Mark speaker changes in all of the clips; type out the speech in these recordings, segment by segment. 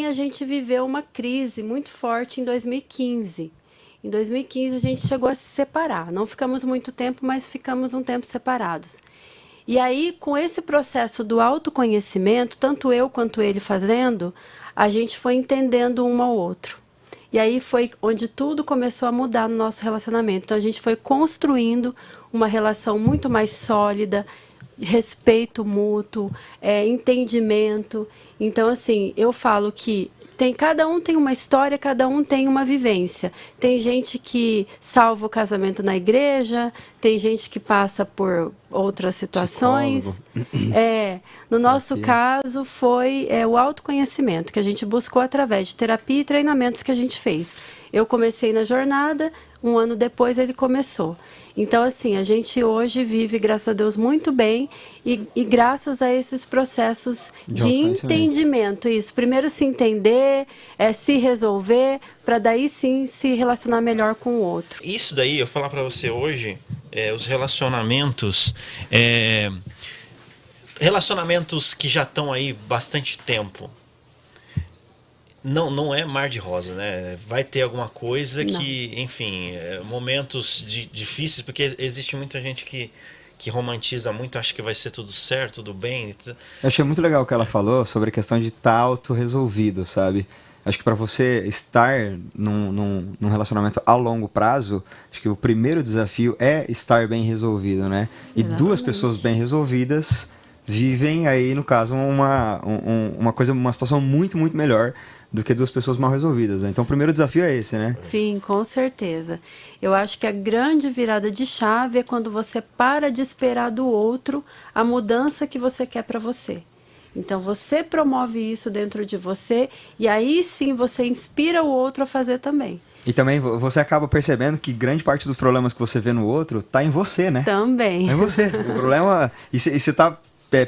Speaker 1: a gente viveu uma crise muito forte em 2015. Em 2015 a gente chegou a se separar. Não ficamos muito tempo, mas ficamos um tempo separados. E aí, com esse processo do autoconhecimento, tanto eu quanto ele fazendo, a gente foi entendendo um ao outro. E aí foi onde tudo começou a mudar no nosso relacionamento. Então a gente foi construindo uma relação muito mais sólida, respeito mútuo, entendimento. Então, assim, eu falo que cada um tem uma história, cada um tem uma vivência. Tem gente que salva o casamento na igreja, tem gente que passa por outras situações. No nosso caso, foi o autoconhecimento que a gente buscou através de terapia e treinamentos que a gente fez. Eu comecei na jornada, 1 ano depois ele começou. Então, assim, a gente hoje vive, graças a Deus, muito bem e graças a esses processos de entendimento. Isso, primeiro se entender, se resolver, para daí sim se relacionar melhor com o outro.
Speaker 2: Isso daí, eu falar para você hoje, os relacionamentos, relacionamentos que já estão aí bastante tempo, não é mar de rosa, né? Vai ter alguma coisa que, enfim, momentos difíceis, porque existe muita gente que romantiza muito, acha que vai ser tudo certo, tudo bem.
Speaker 3: Eu achei muito legal o que ela falou sobre a questão de estar autorresolvido, sabe? Acho que para você estar num relacionamento a longo prazo, acho que o primeiro desafio é estar bem resolvido, né? E
Speaker 1: Exatamente.
Speaker 3: 2 pessoas bem resolvidas vivem aí, no caso, uma situação muito, muito melhor do que 2 pessoas mal resolvidas, né? Então o primeiro desafio é esse, né?
Speaker 1: Sim, com certeza. Eu acho que a grande virada de chave é quando você para de esperar do outro a mudança que você quer para você. Então você promove isso dentro de você e aí sim você inspira o outro a fazer também.
Speaker 3: E também você acaba percebendo que grande parte dos problemas que você vê no outro tá em você, né?
Speaker 1: Também.
Speaker 3: Tá em você. O problema... E você tá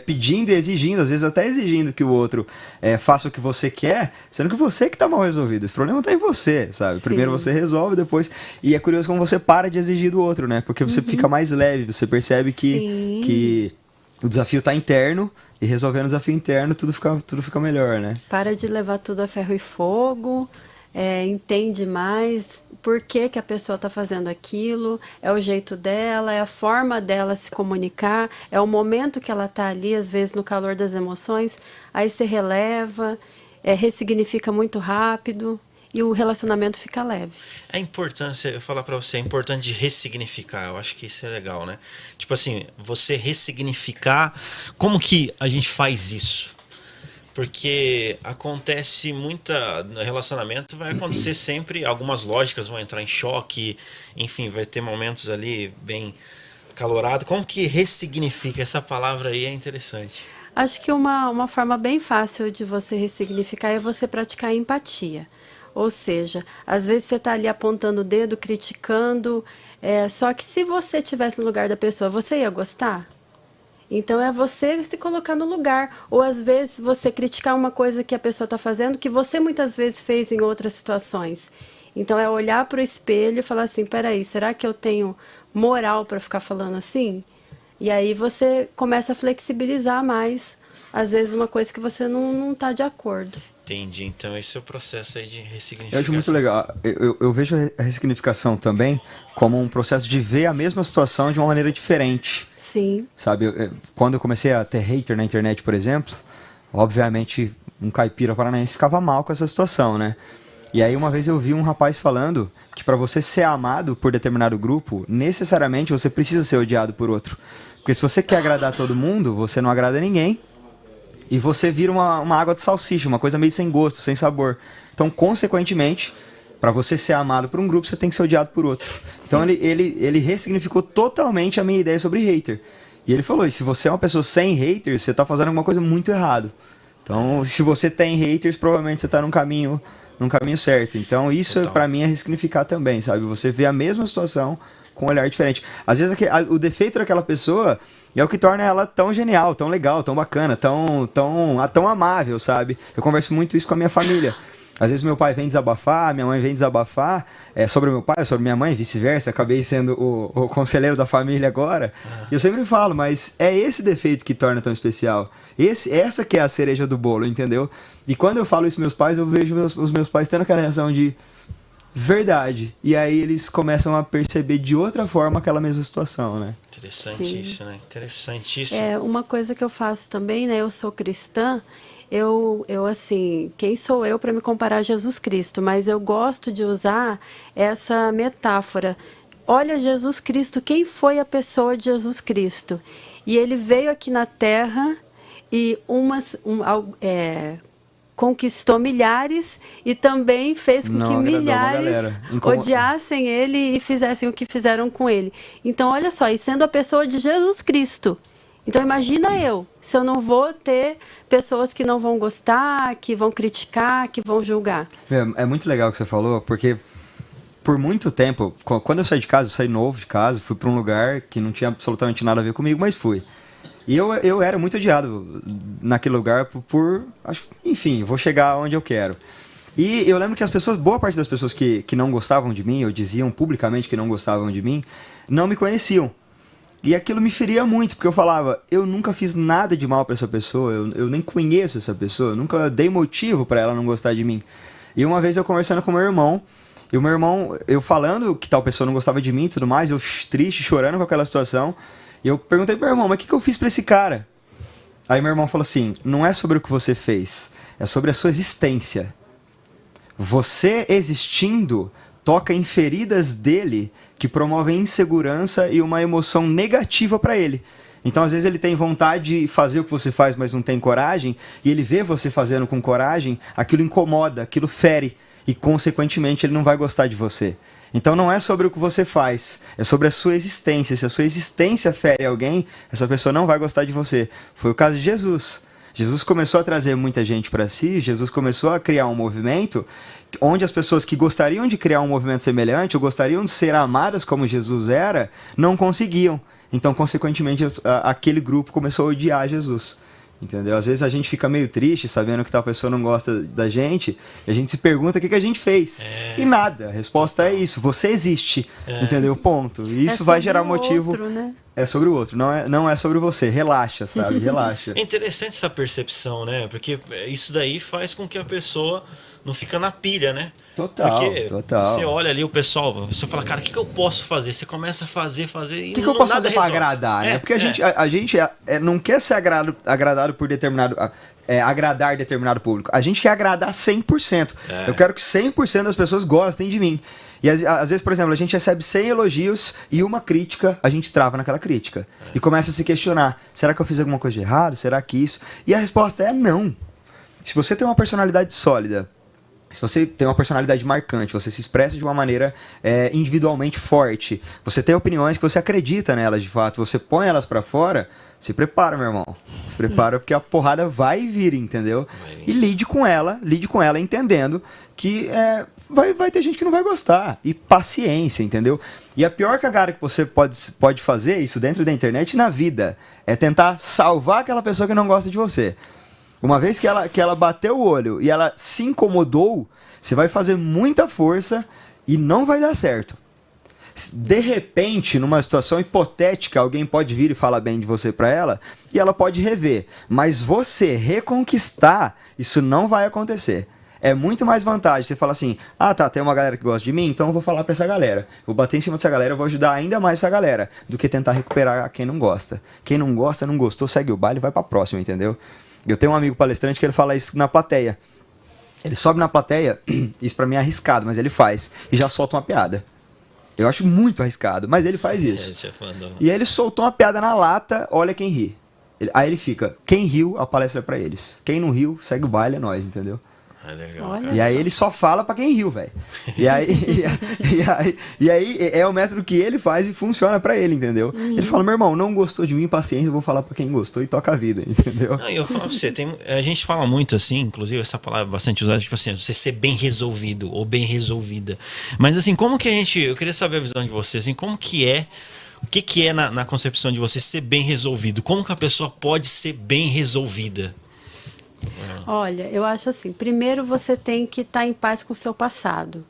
Speaker 3: pedindo e exigindo, às vezes até exigindo que o outro faça o que você quer, sendo que você que tá mal resolvido. Esse problema tá em você, sabe?
Speaker 1: Sim.
Speaker 3: Primeiro você resolve, depois... E é curioso como você para de exigir do outro, né? Porque você fica mais leve, você percebe que o desafio tá interno e resolvendo o desafio interno tudo fica melhor, né?
Speaker 1: Para de levar tudo a ferro e fogo, entende mais por que a pessoa está fazendo aquilo, é o jeito dela, é a forma dela se comunicar, é o momento que ela está ali, às vezes no calor das emoções, aí você releva, ressignifica muito rápido e o relacionamento fica leve.
Speaker 2: A importância, eu falar para você, é importante de ressignificar, eu acho que isso é legal, né? Tipo assim, você ressignificar, como que a gente faz isso? Porque acontece muita no relacionamento, vai acontecer sempre, algumas lógicas vão entrar em choque, enfim, vai ter momentos ali bem calorado. Como que ressignifica? Essa palavra aí é interessante.
Speaker 1: Acho que uma forma bem fácil de você ressignificar é você praticar a empatia. Ou seja, às vezes você está ali apontando o dedo, criticando, só que se você estivesse no lugar da pessoa, você ia gostar? Então é você se colocar no lugar. Ou às vezes você criticar uma coisa que a pessoa está fazendo que você muitas vezes fez em outras situações. Então é olhar para o espelho e falar assim, peraí, será que eu tenho moral para ficar falando assim? E aí você começa a flexibilizar mais, às vezes, uma coisa que você não está de acordo.
Speaker 2: Entendi. Então esse é o processo aí de ressignificação.
Speaker 3: Eu acho muito legal. Eu vejo a ressignificação também como um processo de ver a mesma situação de uma maneira diferente.
Speaker 1: Sim.
Speaker 3: Sabe, quando eu comecei a ter hater na internet, por exemplo, obviamente um caipira paranaense ficava mal com essa situação, né? E aí uma vez eu vi um rapaz falando que para você ser amado por determinado grupo, necessariamente você precisa ser odiado por outro. Porque se você quer agradar todo mundo, você não agrada ninguém. E você vira uma água de salsicha, uma coisa meio sem gosto, sem sabor. Então, consequentemente, para você ser amado por um grupo, você tem que ser odiado por outro. Sim. Então, ele ressignificou totalmente a minha ideia sobre hater. E ele falou, e se você é uma pessoa sem haters, você está fazendo alguma coisa muito errado. Então, se você tem haters, provavelmente você está num caminho certo. Então, isso para mim é ressignificar também, sabe? Você vê a mesma situação com um olhar diferente. Às vezes o defeito daquela pessoa é o que torna ela tão genial, tão legal, tão bacana, tão amável, sabe? Eu converso muito isso com a minha família. Às vezes meu pai vem desabafar, minha mãe vem desabafar sobre meu pai, sobre minha mãe, vice-versa. Acabei sendo o conselheiro da família agora. E eu sempre falo, mas é esse defeito que torna tão especial. Essa que é a cereja do bolo, entendeu? E quando eu falo isso para meus pais, eu vejo os meus pais tendo aquela reação de verdade. E aí eles começam a perceber de outra forma aquela mesma situação, né?
Speaker 2: Interessante isso, né? Interessantíssimo.
Speaker 1: Uma coisa que eu faço também, né? Eu sou cristã. Eu assim, quem sou eu para me comparar a Jesus Cristo? Mas eu gosto de usar essa metáfora. Olha Jesus Cristo, quem foi a pessoa de Jesus Cristo? E ele veio aqui na Terra e conquistou milhares e também fez com que milhares odiassem ele e fizessem o que fizeram com ele. Então, olha só, e sendo a pessoa de Jesus Cristo. Então imagina se eu não vou ter pessoas que não vão gostar, que vão criticar, que vão julgar.
Speaker 3: É muito legal o que você falou, porque por muito tempo, quando eu saí de casa, eu saí novo de casa, fui para um lugar que não tinha absolutamente nada a ver comigo, mas fui. E eu era muito odiado naquele lugar enfim, vou chegar onde eu quero. E eu lembro que boa parte das pessoas que não gostavam de mim, ou diziam publicamente que não gostavam de mim, não me conheciam. E aquilo me feria muito, porque eu falava, eu nunca fiz nada de mal para essa pessoa, eu nem conheço essa pessoa, eu nunca dei motivo para ela não gostar de mim. E uma vez eu conversando com meu irmão, e o meu irmão, eu falando que tal pessoa não gostava de mim e tudo mais, eu triste, chorando com aquela situação, e eu perguntei pro meu irmão, mas o que eu fiz para esse cara? Aí meu irmão falou assim, não é sobre o que você fez, é sobre a sua existência. Você existindo toca em feridas dele que promovem insegurança e uma emoção negativa para ele. Então, às vezes, ele tem vontade de fazer o que você faz, mas não tem coragem, e ele vê você fazendo com coragem, aquilo incomoda, aquilo fere, e, consequentemente, ele não vai gostar de você. Então, não é sobre o que você faz, é sobre a sua existência. Se a sua existência fere alguém, essa pessoa não vai gostar de você. Foi o caso de Jesus. Jesus começou a trazer muita gente para si, Jesus começou a criar um movimento onde as pessoas que gostariam de criar um movimento semelhante ou gostariam de ser amadas como Jesus era, não conseguiam. Então, consequentemente, aquele grupo começou a odiar Jesus. Entendeu? Às vezes a gente fica meio triste sabendo que tal pessoa não gosta da gente e a gente se pergunta o que a gente fez. E nada. A resposta é isso. Você existe. Entendeu? Ponto. E isso vai gerar motivo.
Speaker 1: Outro, né?
Speaker 3: É sobre o outro. Não é sobre você. Relaxa, sabe? Relaxa.
Speaker 2: É interessante essa percepção, né? Porque isso daí faz com que a pessoa não fica na pilha, né?
Speaker 3: Total,
Speaker 2: porque
Speaker 3: total.
Speaker 2: Você olha ali o pessoal, você fala, cara, o que eu posso fazer? Você começa a fazer e
Speaker 3: o que eu posso fazer para agradar, né? Porque a gente não quer ser agradado por determinado... agradar determinado público. A gente quer agradar 100%. Eu quero que 100% das pessoas gostem de mim. E às vezes, por exemplo, a gente recebe 100 elogios e uma crítica, a gente trava naquela crítica. E começa a se questionar, será que eu fiz alguma coisa de errado? Será que isso? E a resposta é não. Se você tem uma personalidade sólida, se você tem uma personalidade marcante, você se expressa de uma maneira individualmente forte, você tem opiniões que você acredita nelas de fato, você põe elas pra fora, se prepara, meu irmão. Se prepara porque a porrada vai vir, entendeu? E lide com ela entendendo que vai ter gente que não vai gostar. E paciência, entendeu? E a pior cagada que você pode fazer, isso dentro da internet e na vida, é tentar salvar aquela pessoa que não gosta de você. Uma vez que ela bateu o olho e ela se incomodou, você vai fazer muita força e não vai dar certo. De repente, numa situação hipotética, alguém pode vir e falar bem de você pra ela e ela pode rever. Mas você reconquistar, isso não vai acontecer. É muito mais vantagem você falar assim, tem uma galera que gosta de mim, então eu vou falar pra essa galera. Vou bater em cima dessa galera, eu vou ajudar ainda mais essa galera, do que tentar recuperar quem não gosta. Quem não gosta, não gostou, segue o baile e vai pra próxima, entendeu? Eu tenho um amigo palestrante que ele fala isso na plateia. Ele sobe na plateia, isso pra mim é arriscado, mas ele faz, e já solta uma piada. Eu acho muito arriscado, mas ele faz isso. E aí ele soltou uma piada na lata, olha quem ri. Aí ele fica, quem riu, a palestra é pra eles. Quem não riu, segue o baile, é nós, entendeu?
Speaker 2: Legal,
Speaker 3: e aí ele só fala pra quem riu, velho. E aí é o método que ele faz e funciona pra ele, entendeu? Ele fala, meu irmão, não gostou de mim, paciência, eu vou falar pra quem gostou e toca a vida, entendeu?
Speaker 2: Não, eu falo pra você, a gente fala muito assim, inclusive essa palavra é bastante usada, tipo assim, você ser bem resolvido ou bem resolvida. Mas assim, como que eu queria saber a visão de você, assim, como que é, o que é na concepção de você ser bem resolvido? Como que a pessoa pode ser bem resolvida?
Speaker 1: Olha, eu acho assim, primeiro você tem que estar em paz com o seu passado.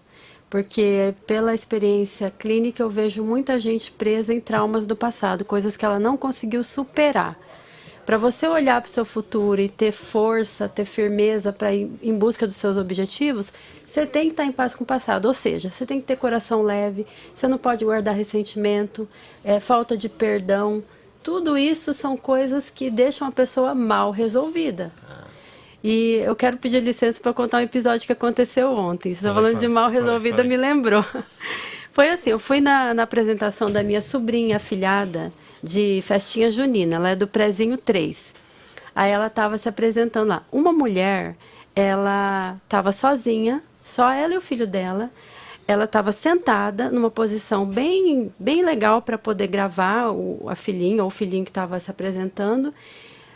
Speaker 1: Porque pela experiência clínica eu vejo muita gente presa em traumas do passado, coisas que ela não conseguiu superar. Para você olhar para o seu futuro e ter força, ter firmeza para ir em busca dos seus objetivos, você tem que estar em paz com o passado. Ou seja, você tem que ter coração leve, você não pode guardar ressentimento, falta de perdão. Tudo isso são coisas que deixam a pessoa mal resolvida. E eu quero pedir licença para contar um episódio que aconteceu ontem. Você está falando de mal resolvida, me lembrou. Foi assim, eu fui na apresentação da minha sobrinha, afilhada, de festinha junina. Ela é do Prezinho 3. Aí ela estava se apresentando lá. Uma mulher, ela estava sozinha, só ela e o filho dela. Ela estava sentada numa posição bem legal para poder gravar a filhinha ou o filhinho que estava se apresentando.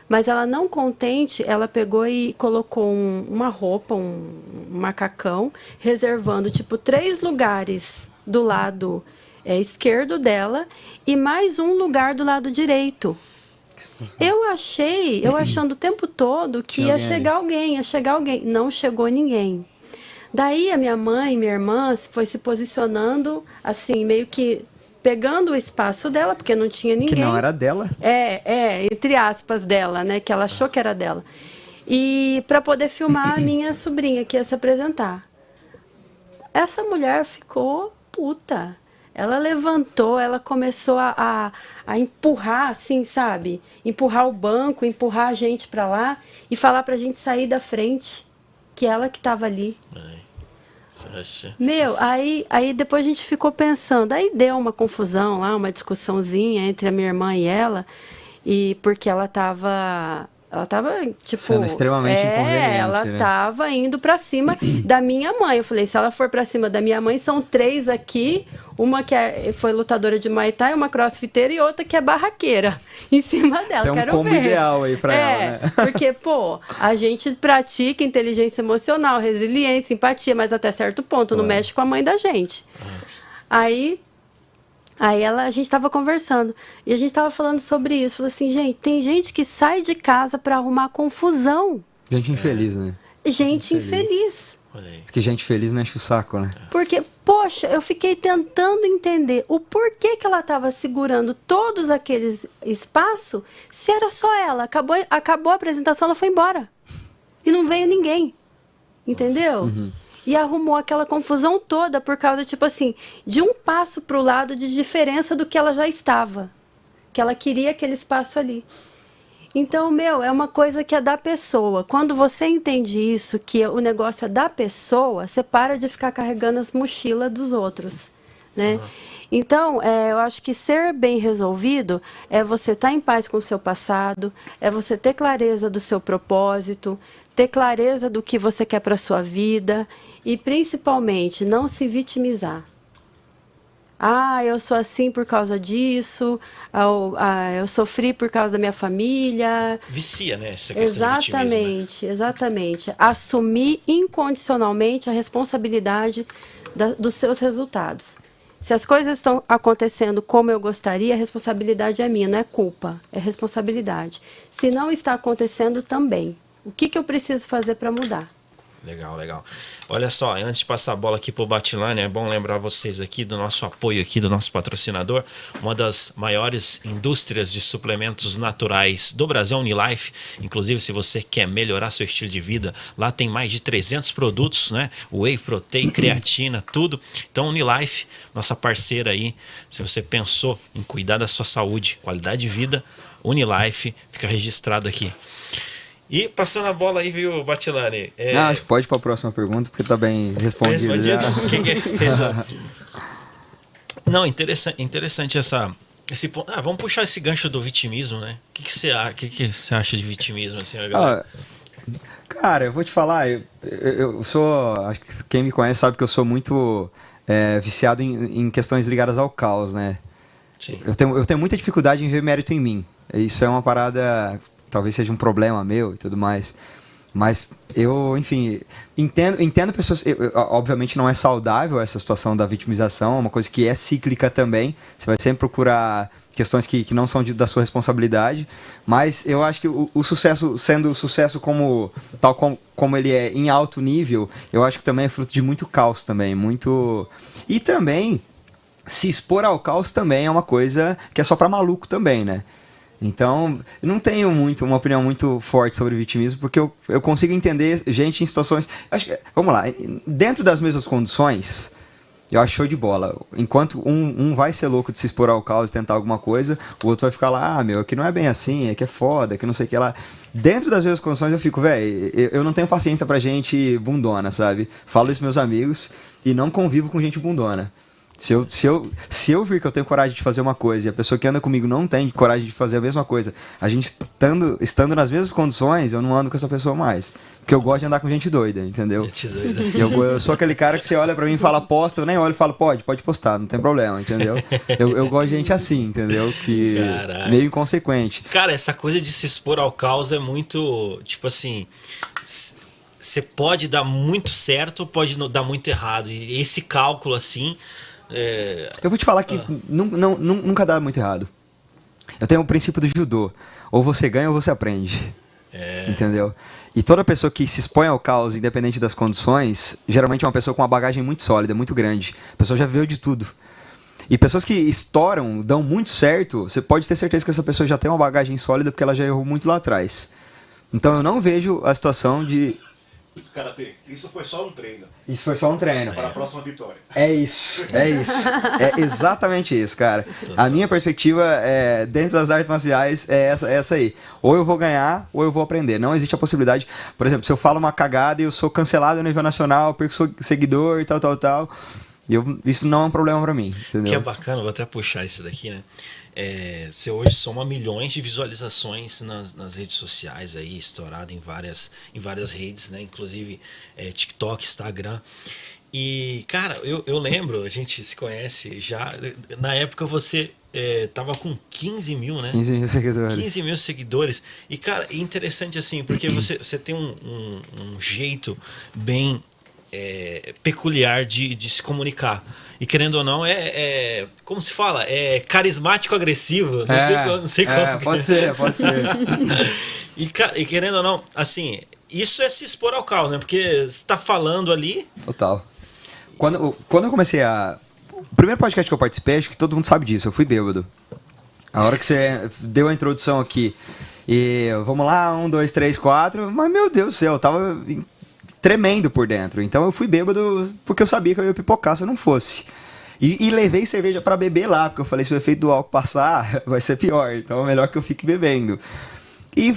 Speaker 1: Mas ela não contente, ela pegou e colocou uma roupa, um macacão, reservando tipo 3 lugares do lado esquerdo dela e mais um lugar do lado direito. Eu achando o tempo todo que ia chegar alguém. Não chegou ninguém. Daí a minha mãe e minha irmã foi se posicionando assim, meio que pegando o espaço dela, porque não tinha ninguém.
Speaker 3: Que não era dela.
Speaker 1: Entre aspas dela, né? Que ela achou que era dela. E para poder filmar a minha sobrinha que ia se apresentar. Essa mulher ficou puta. Ela levantou, ela começou a empurrar, assim, sabe? Empurrar o banco, empurrar a gente para lá e falar pra gente sair da frente, que ela que estava ali. Meu, aí depois a gente ficou pensando, aí deu uma confusão lá, uma discussãozinha entre a minha irmã e ela, e porque ela tava tipo,
Speaker 3: sendo extremamente inconveniente,
Speaker 1: ela
Speaker 3: né?
Speaker 1: tava indo pra cima da minha mãe. Eu falei, se ela for pra cima da minha mãe, são 3 aqui, uma que foi lutadora de Muay Thai, uma crossfiteira e outra que é barraqueira em cima dela.
Speaker 3: Tem um
Speaker 1: quero
Speaker 3: combo
Speaker 1: ver.
Speaker 3: ideal aí pra ela, né?
Speaker 1: Porque, pô, a gente pratica inteligência emocional, resiliência, empatia, mas até certo ponto, não mexe com a mãe da gente. Aí a gente estava conversando e a gente estava falando sobre isso. Falou assim, gente, tem gente que sai de casa para arrumar confusão.
Speaker 3: Gente infeliz, né?
Speaker 1: Gente infeliz.
Speaker 3: Diz que gente feliz não enche o saco, né?
Speaker 1: Porque, poxa, eu fiquei tentando entender o porquê que ela estava segurando todos aqueles espaços se era só ela. Acabou a apresentação, ela foi embora. E não veio ninguém. Entendeu?
Speaker 3: Uhum.
Speaker 1: E arrumou aquela confusão toda por causa, tipo assim, de um passo para o lado de diferença do que ela já estava. Que ela queria aquele espaço ali. Então, é uma coisa que é da pessoa. Quando você entende isso, que o negócio é da pessoa, você para de ficar carregando as mochilas dos outros, né? Então, eu acho que ser bem resolvido é você estar em paz com o seu passado, é você ter clareza do seu propósito, ter clareza do que você quer para a sua vida e, principalmente, não se vitimizar. Eu sou assim por causa disso, eu sofri por causa da minha família.
Speaker 2: Vicia, né? Essa questão de vitimismo, né?
Speaker 1: Exatamente. Assumir incondicionalmente a responsabilidade dos seus resultados. Se as coisas estão acontecendo como eu gostaria, a responsabilidade é minha, não é culpa, é responsabilidade. Se não está acontecendo, também. O que eu preciso fazer para mudar?
Speaker 2: Legal. Olha só, antes de passar a bola aqui pro Batilani, é bom lembrar vocês aqui do nosso apoio aqui, do nosso patrocinador, uma das maiores indústrias de suplementos naturais do Brasil, Unilife. Inclusive, se você quer melhorar seu estilo de vida, lá tem mais de 300 produtos, né? Whey protein, creatina, tudo. Então, Unilife, nossa parceira aí, se você pensou em cuidar da sua saúde, qualidade de vida, Unilife, fica registrado aqui. E passando a bola aí, viu, Batilani?
Speaker 3: Acho que pode ir para a próxima pergunta, porque tá bem respondido. Já.
Speaker 2: Não, interessante esse ponto. Vamos puxar esse gancho do vitimismo, né? O que você acha de vitimismo, assim, galera?
Speaker 3: Cara, eu vou te falar, eu sou, acho que quem me conhece sabe que eu sou muito viciado em questões ligadas ao caos, né?
Speaker 2: Sim.
Speaker 3: Eu tenho muita dificuldade em ver mérito em mim. Isso é uma parada, talvez seja um problema meu e tudo mais. Mas eu, enfim, entendo pessoas. Obviamente não é saudável essa situação da vitimização, é uma coisa que é cíclica também. Você vai sempre procurar questões que não são da sua responsabilidade. Mas eu acho que o sucesso, sendo sucesso como ele é em alto nível, eu acho que também é fruto de muito caos também. E também, se expor ao caos também é uma coisa que é só pra maluco também, né? Então, eu não tenho uma opinião muito forte sobre vitimismo, porque eu consigo entender gente em situações... Vamos lá, dentro das mesmas condições, eu acho show de bola. Enquanto um vai ser louco de se expor ao caos e tentar alguma coisa, o outro vai ficar lá, aqui não é bem assim, aqui é foda, aqui não sei o que lá. Dentro das mesmas condições eu fico, velho, eu não tenho paciência pra gente bundona, sabe? Falo isso pros meus amigos e não convivo com gente bundona. Se eu vir que eu tenho coragem de fazer uma coisa e a pessoa que anda comigo não tem coragem de fazer a mesma coisa, a gente estando nas mesmas condições, eu não ando com essa pessoa mais. Porque eu gosto de andar com gente doida, entendeu?
Speaker 2: Gente doida.
Speaker 3: Eu sou aquele cara que você olha pra mim e fala posta, eu nem olho e falo pode postar, não tem problema, entendeu? Eu gosto de gente assim, entendeu? Que
Speaker 2: Caraca.
Speaker 3: meio inconsequente.
Speaker 2: Cara, essa coisa de se expor ao caos é muito, tipo assim, você pode dar muito certo ou pode dar muito errado. E esse cálculo assim...
Speaker 3: Eu vou te falar que nunca dá muito errado. Eu tenho o princípio do judô. Ou você ganha ou você aprende. Entendeu? E toda pessoa que se expõe ao caos, independente das condições, geralmente é uma pessoa com uma bagagem muito sólida, muito grande. A pessoa já viveu de tudo. E pessoas que estouram, dão muito certo, você pode ter certeza que essa pessoa já tem uma bagagem sólida porque ela já errou muito lá atrás. Então eu não vejo a situação de...
Speaker 4: Karatê, isso foi só um treino.
Speaker 3: Isso foi só um treino.
Speaker 4: Para a próxima vitória.
Speaker 3: É isso. É exatamente isso, cara. A minha perspectiva dentro das artes marciais é essa aí. Ou eu vou ganhar, ou eu vou aprender. Não existe a possibilidade. Por exemplo, se eu falo uma cagada e eu sou cancelado no nível nacional, perco seguidor e tal. Isso não é um problema pra mim. Entendeu?
Speaker 2: Que é bacana, vou até puxar isso daqui, né? Você hoje soma milhões de visualizações nas redes sociais aí, estourado em várias redes, né? Inclusive TikTok, Instagram. E, cara, eu lembro, a gente se conhece já. Na época você tava com 15 mil, né?
Speaker 3: 15 mil seguidores.
Speaker 2: 15 mil seguidores. E, cara, é interessante assim, porque você tem um jeito bem peculiar de se comunicar. E querendo ou não, como se fala? É carismático-agressivo. Não sei como.
Speaker 3: Pode ser.
Speaker 2: E querendo ou não, assim, isso é se expor ao caos, né? Porque você tá falando ali...
Speaker 3: Total. Quando eu comecei o primeiro podcast que eu participei, acho que todo mundo sabe disso, eu fui bêbado. A hora que você deu a introdução aqui, e vamos lá, 1, 2, 3, 4, mas meu Deus do céu, eu tava tremendo por dentro. Então eu fui bêbado porque eu sabia que eu ia pipocar se eu não fosse. E levei cerveja pra beber lá, porque eu falei, se o efeito do álcool passar, vai ser pior. Então é melhor que eu fique bebendo. E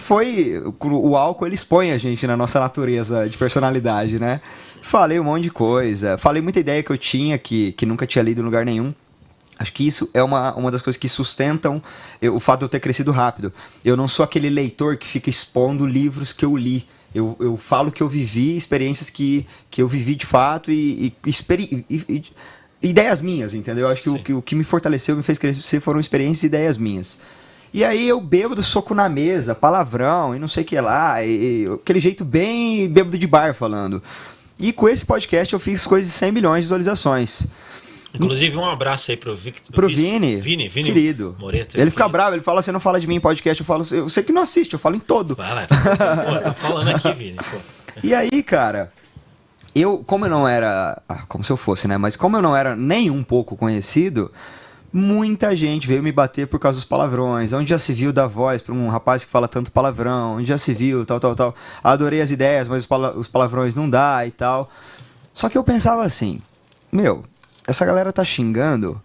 Speaker 3: o álcool, ele expõe a gente na nossa natureza de personalidade, né? Falei um monte de coisa, falei muita ideia que eu tinha, que nunca tinha lido em lugar nenhum. Acho que isso é uma das coisas que sustentam o fato de eu ter crescido rápido. Eu não sou aquele leitor que fica expondo livros que eu li. Eu falo que eu vivi, experiências que eu vivi de fato e ideias minhas, entendeu? Acho que o que me fortaleceu, me fez crescer foram experiências e ideias minhas. E aí eu bêbado, soco na mesa, palavrão e não sei o que lá, aquele jeito bem bêbado de bar falando. E com esse podcast eu fiz coisas de 100 milhões de visualizações.
Speaker 2: Inclusive um abraço aí pro Victor.
Speaker 3: Pro Vini, querido.
Speaker 2: Moreto,
Speaker 3: ele fica bravo, ele fala, você não fala de mim em podcast, eu sei que não assiste, eu falo em todo.
Speaker 2: Vai lá, pô, tá falando aqui, Vini. Pô.
Speaker 3: E aí, cara, como eu não era, como se eu fosse, né, mas como eu não era nem um pouco conhecido, muita gente veio me bater por causa dos palavrões. Onde já se viu dar voz pra um rapaz que fala tanto palavrão, onde já se viu, tal. Adorei as ideias, mas os palavrões não dá e tal. Só que eu pensava assim, essa galera tá xingando,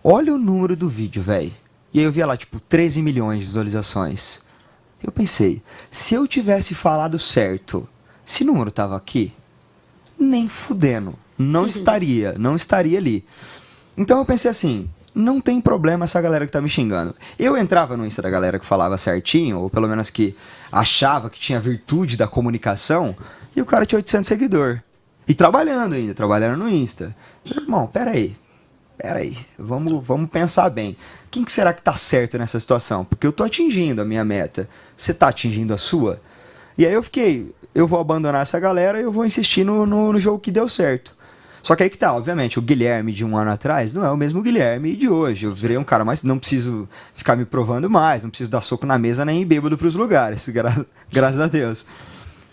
Speaker 3: olha o número do vídeo, velho. E aí eu via lá, 13 milhões de visualizações. Eu pensei, se eu tivesse falado certo, esse número tava aqui, nem fudendo, não estaria ali. Então eu pensei assim, não tem problema essa galera que tá me xingando. Eu entrava no Insta da galera que falava certinho, ou pelo menos que achava que tinha virtude da comunicação, e o cara tinha 800 seguidores. E trabalhando no Insta. Irmão, peraí, vamos pensar bem. Quem que será que tá certo nessa situação? Porque eu tô atingindo a minha meta. Você tá atingindo a sua? E aí eu vou abandonar essa galera e eu vou insistir no jogo que deu certo. Só que aí que tá, obviamente, o Guilherme de um ano atrás não é o mesmo Guilherme de hoje. Eu virei um cara mais, não preciso ficar me provando mais, não preciso dar soco na mesa nem ir bêbado pros lugares, graças a Deus.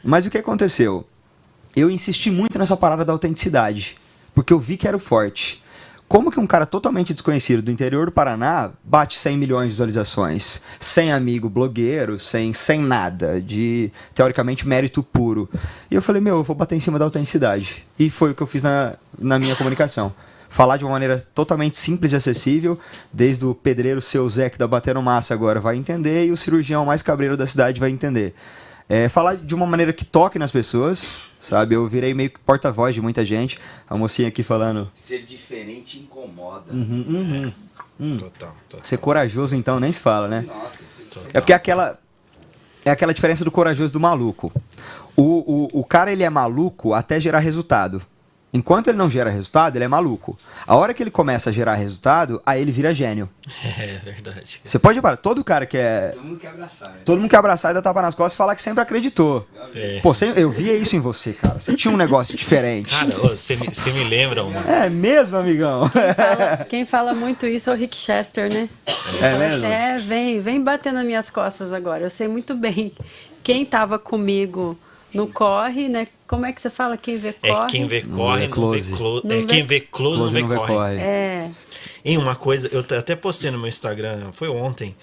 Speaker 3: Mas o que aconteceu? Eu insisti muito nessa parada da autenticidade, porque eu vi que era o forte. Como que um cara totalmente desconhecido do interior do Paraná bate 100 milhões de visualizações, sem amigo blogueiro, sem nada, de, teoricamente, mérito puro? E eu falei, eu vou bater em cima da autenticidade. E foi o que eu fiz na minha comunicação. Falar de uma maneira totalmente simples e acessível, desde o pedreiro seu Zé, que tá batendo massa agora, vai entender, e o cirurgião mais cabreiro da cidade vai entender. Falar de uma maneira que toque nas pessoas, sabe? Eu virei meio que porta-voz de muita gente. A mocinha aqui falando...
Speaker 5: Ser diferente incomoda.
Speaker 2: Total.
Speaker 3: Ser corajoso, então, nem se fala, né?
Speaker 5: Nossa,
Speaker 3: É porque é aquela diferença do corajoso e do maluco. O cara, ele é maluco até gerar resultado. Enquanto ele não gera resultado, ele é maluco. A hora que ele começa a gerar resultado, aí ele vira gênio.
Speaker 2: É verdade.
Speaker 3: Você pode reparar, todo cara que é...
Speaker 5: todo mundo quer abraçar, né?
Speaker 3: Todo mundo quer abraçar e dar tapa nas costas e falar que sempre acreditou.
Speaker 2: É.
Speaker 3: Pô, eu via isso em você, cara. Você tinha um negócio diferente.
Speaker 2: Cara, você me lembra, mano.
Speaker 3: É mesmo, amigão?
Speaker 1: Quem fala muito isso é o Rick Chester, né?
Speaker 3: Mesmo?
Speaker 1: Vem bater nas minhas costas agora. Eu sei muito bem quem tava comigo no corre, né? Como é que você fala? Quem vê corre?
Speaker 2: Quem vê corre, não vê close. Quem vê close, não vê corre. Em uma coisa, eu até postei no meu Instagram, foi ontem,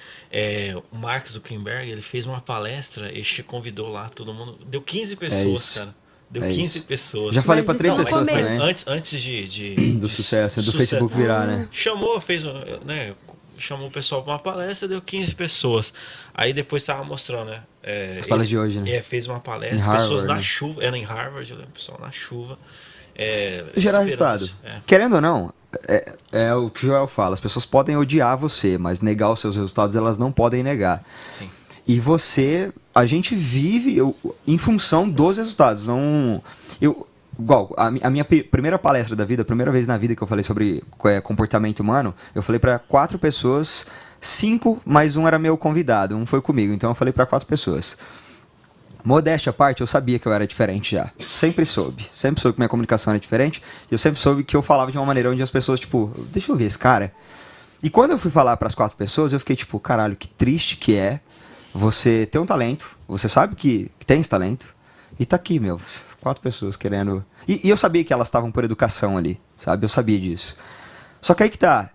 Speaker 2: o Mark Zuckerberg, ele fez uma palestra, ele convidou lá todo mundo, deu 15 pessoas, cara. Deu 15 pessoas.
Speaker 3: Já falei pra 3
Speaker 1: Mas
Speaker 3: pessoas
Speaker 1: mas
Speaker 3: também.
Speaker 2: Antes
Speaker 3: Do sucesso, do Facebook virar, né?
Speaker 2: Chamou o pessoal para uma palestra, deu 15 pessoas. Aí depois tava mostrando, né?
Speaker 3: As palestras de hoje, né?
Speaker 2: Fez uma palestra,
Speaker 3: Em Harvard,
Speaker 2: pessoas na
Speaker 3: né?
Speaker 2: chuva, era em Harvard, eu lembro, pessoal na chuva.
Speaker 3: Gerar resultado. Querendo ou não, é o que o Joel fala, as pessoas podem odiar você, mas negar os seus resultados elas não podem negar.
Speaker 2: Sim.
Speaker 3: E a gente vive em função dos resultados. Igual, a minha primeira palestra da vida, a primeira vez na vida que eu falei sobre comportamento humano, eu falei para 4 pessoas, 5, mais um era meu convidado, um foi comigo, então eu falei para 4 pessoas. Modéstia à parte, eu sabia que eu era diferente já. Sempre soube que minha comunicação era diferente, e eu sempre soube que eu falava de uma maneira onde as pessoas, tipo, deixa eu ver esse cara. E quando eu fui falar para as 4 pessoas, eu fiquei tipo, caralho, que triste que é você ter um talento, você sabe que tem esse talento, e tá aqui, 4 pessoas querendo... E eu sabia que elas estavam por educação ali, sabe? Eu sabia disso. Só que aí que tá,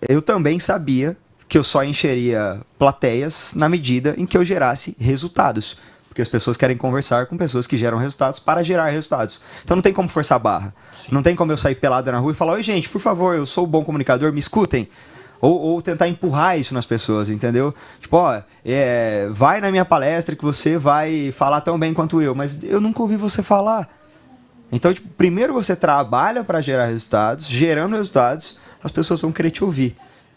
Speaker 3: eu também sabia que eu só encheria plateias na medida em que eu gerasse resultados. Porque as pessoas querem conversar com pessoas que geram resultados para gerar resultados. Então não tem como forçar a barra. Sim. Não tem como eu sair pelado na rua e falar, oi gente, por favor, eu sou um bom comunicador, me escutem. Ou tentar empurrar isso nas pessoas, entendeu? Tipo, vai na minha palestra que você vai falar tão bem quanto eu, mas eu nunca ouvi você falar. Então, tipo, primeiro você trabalha para gerar resultados, gerando resultados, as pessoas vão querer te ouvir,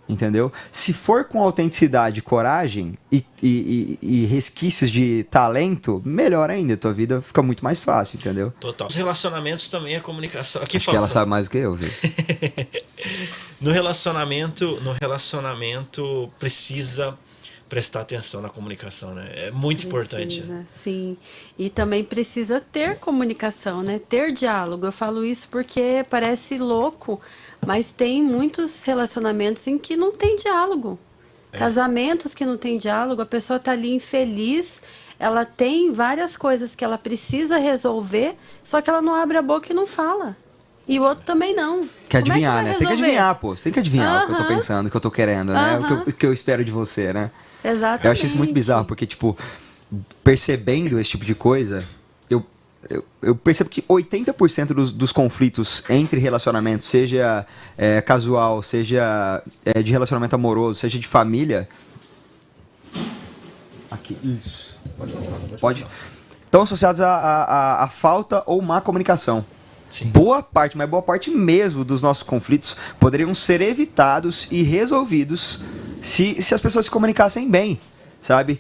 Speaker 3: entendeu? Se for com autenticidade, coragem e resquícios de talento, melhor ainda, a tua vida fica muito mais fácil, entendeu?
Speaker 2: Total. Os relacionamentos também, a comunicação.
Speaker 3: Acho que ela sabe mais do que eu, viu?
Speaker 2: No relacionamento precisa prestar atenção na comunicação, né? É muito importante.
Speaker 1: Sim. E também precisa ter comunicação, né? Ter diálogo. Eu falo isso porque parece louco, mas tem muitos relacionamentos em que não tem diálogo. Casamentos que não tem diálogo, a pessoa tá ali infeliz, ela tem várias coisas que ela precisa resolver, só que ela não abre a boca e não fala. E o outro também não.
Speaker 3: Quer adivinhar, né? Você tem que adivinhar, pô. Você tem que adivinhar o que eu tô pensando, o que eu tô querendo, né? O que eu espero de você, né?
Speaker 1: Exatamente.
Speaker 3: Eu acho isso muito bizarro, porque, tipo, percebendo esse tipo de coisa, eu percebo que 80% dos conflitos entre relacionamentos, seja casual, seja de relacionamento amoroso, seja de família... Aqui, isso. Pode. Estão associados a falta ou má comunicação.
Speaker 2: Sim.
Speaker 3: Boa parte mesmo dos nossos conflitos poderiam ser evitados e resolvidos se as pessoas se comunicassem bem, sabe?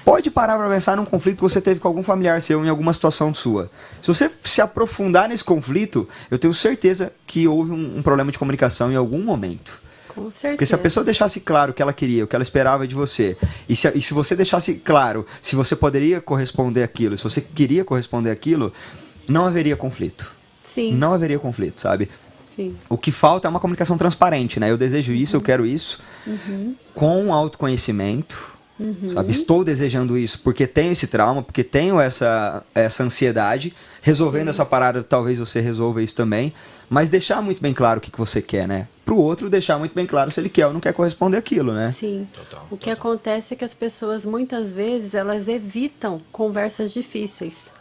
Speaker 3: Pode parar para pensar num conflito que você teve com algum familiar seu em alguma situação sua. Se você se aprofundar nesse conflito, eu tenho certeza que houve um problema de comunicação em algum momento.
Speaker 1: Com certeza.
Speaker 3: Porque se a pessoa deixasse claro o que ela queria, o que ela esperava de você, e se você deixasse claro se você poderia corresponder àquilo, se você queria corresponder àquilo, não haveria conflito.
Speaker 1: Sim.
Speaker 3: Não haveria conflito, sabe?
Speaker 1: Sim.
Speaker 3: O que falta é uma comunicação transparente, né? Eu desejo isso, eu quero isso, com autoconhecimento, sabe? Estou desejando isso porque tenho esse trauma, porque tenho essa ansiedade. Resolvendo essa parada, talvez você resolva isso também. Mas deixar muito bem claro o que você quer, né? Pro outro deixar muito bem claro se ele quer ou não quer corresponder àquilo, né?
Speaker 1: Sim.
Speaker 2: Total,
Speaker 1: O que acontece é que as pessoas, muitas vezes, elas evitam conversas difíceis.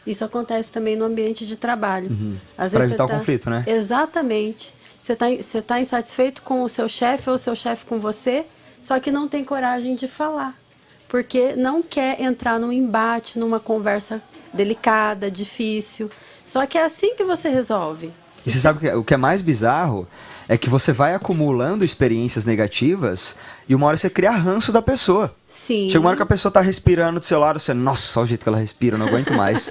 Speaker 1: Isso acontece também no ambiente de trabalho. Às
Speaker 3: Pra
Speaker 1: vezes
Speaker 3: evitar
Speaker 1: você
Speaker 3: o conflito, né?
Speaker 1: Exatamente. Você tá insatisfeito com o seu chefe ou o seu chefe com você, só que não tem coragem de falar. Porque não quer entrar num embate, numa conversa delicada, difícil. Só que é assim que você resolve.
Speaker 3: E você sabe o que é mais bizarro? É que você vai acumulando experiências negativas e uma hora você cria ranço da pessoa.
Speaker 1: Sim.
Speaker 3: Chega uma hora que a pessoa tá respirando do seu lado, você, nossa, olha o jeito que ela respira, eu não aguento mais.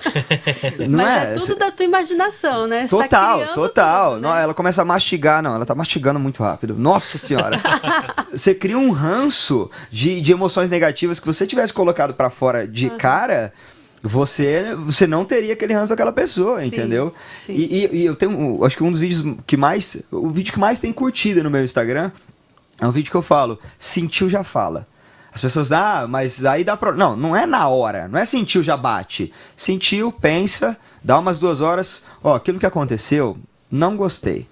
Speaker 3: Não
Speaker 1: Mas é tudo da tua imaginação, né? Você tá
Speaker 3: Total,
Speaker 1: criando
Speaker 3: total.
Speaker 1: tudo, né?
Speaker 3: Não, ela começa a mastigar, não, ela tá mastigando muito rápido. Nossa senhora. Você cria um ranço de emoções negativas que você tivesse colocado pra fora de cara, você não teria aquele ranço daquela pessoa, entendeu?
Speaker 1: sim.
Speaker 3: E eu tenho, acho que um dos vídeos que mais, o vídeo que mais tem curtida no meu Instagram é um vídeo que eu falo, sentiu já fala. As pessoas, mas aí dá problema. Não é na hora, não é sentiu já bate. Sentiu, pensa, dá umas 2 horas, aquilo que aconteceu, não gostei.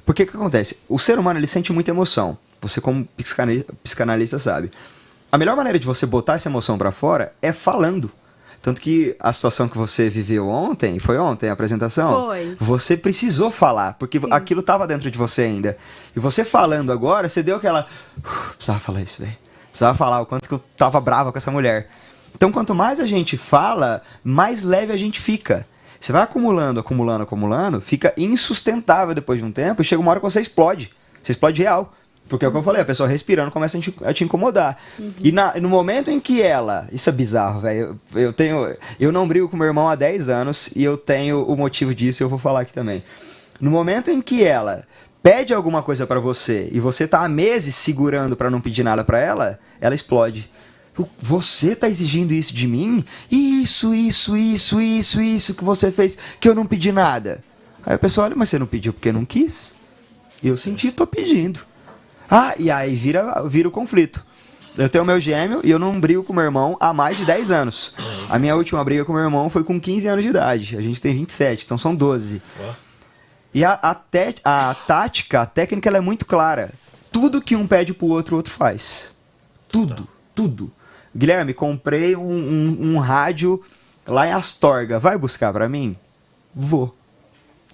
Speaker 3: Porque o que acontece? O ser humano, ele sente muita emoção. Você como psicanalista sabe. A melhor maneira de você botar essa emoção pra fora é falando. Tanto que a situação que você viveu ontem, foi ontem a apresentação?
Speaker 1: Foi.
Speaker 3: Você precisou falar, porque aquilo estava dentro de você ainda. E você falando agora, você deu aquela... precisava falar isso, velho. Precisava falar o quanto que eu tava brava com essa mulher. Então, quanto mais a gente fala, mais leve a gente fica. Você vai acumulando, fica insustentável depois de um tempo, e chega uma hora que você explode. Você explode real. Porque é o que eu falei, a pessoa respirando começa a te incomodar. E no momento em que ela... Isso é bizarro, velho. Eu não brigo com meu irmão há 10 anos e eu tenho o motivo disso e eu vou falar aqui também. No momento em que ela pede alguma coisa pra você e você tá há meses segurando pra não pedir nada pra ela, ela explode. Você tá exigindo isso de mim? Isso que você fez que eu não pedi nada. Aí a pessoa olha, mas você não pediu porque não quis? Eu senti, tô pedindo. E aí vira o conflito. Eu tenho meu gêmeo e eu não brigo com meu irmão há mais de 10 anos. A minha última briga com meu irmão foi com 15 anos de idade. A gente tem 27, então são 12. E a tática, a técnica, ela é muito clara. Tudo que um pede pro outro, o outro faz. Tudo. Guilherme, comprei um rádio lá em Astorga. Vai buscar pra mim? Vou.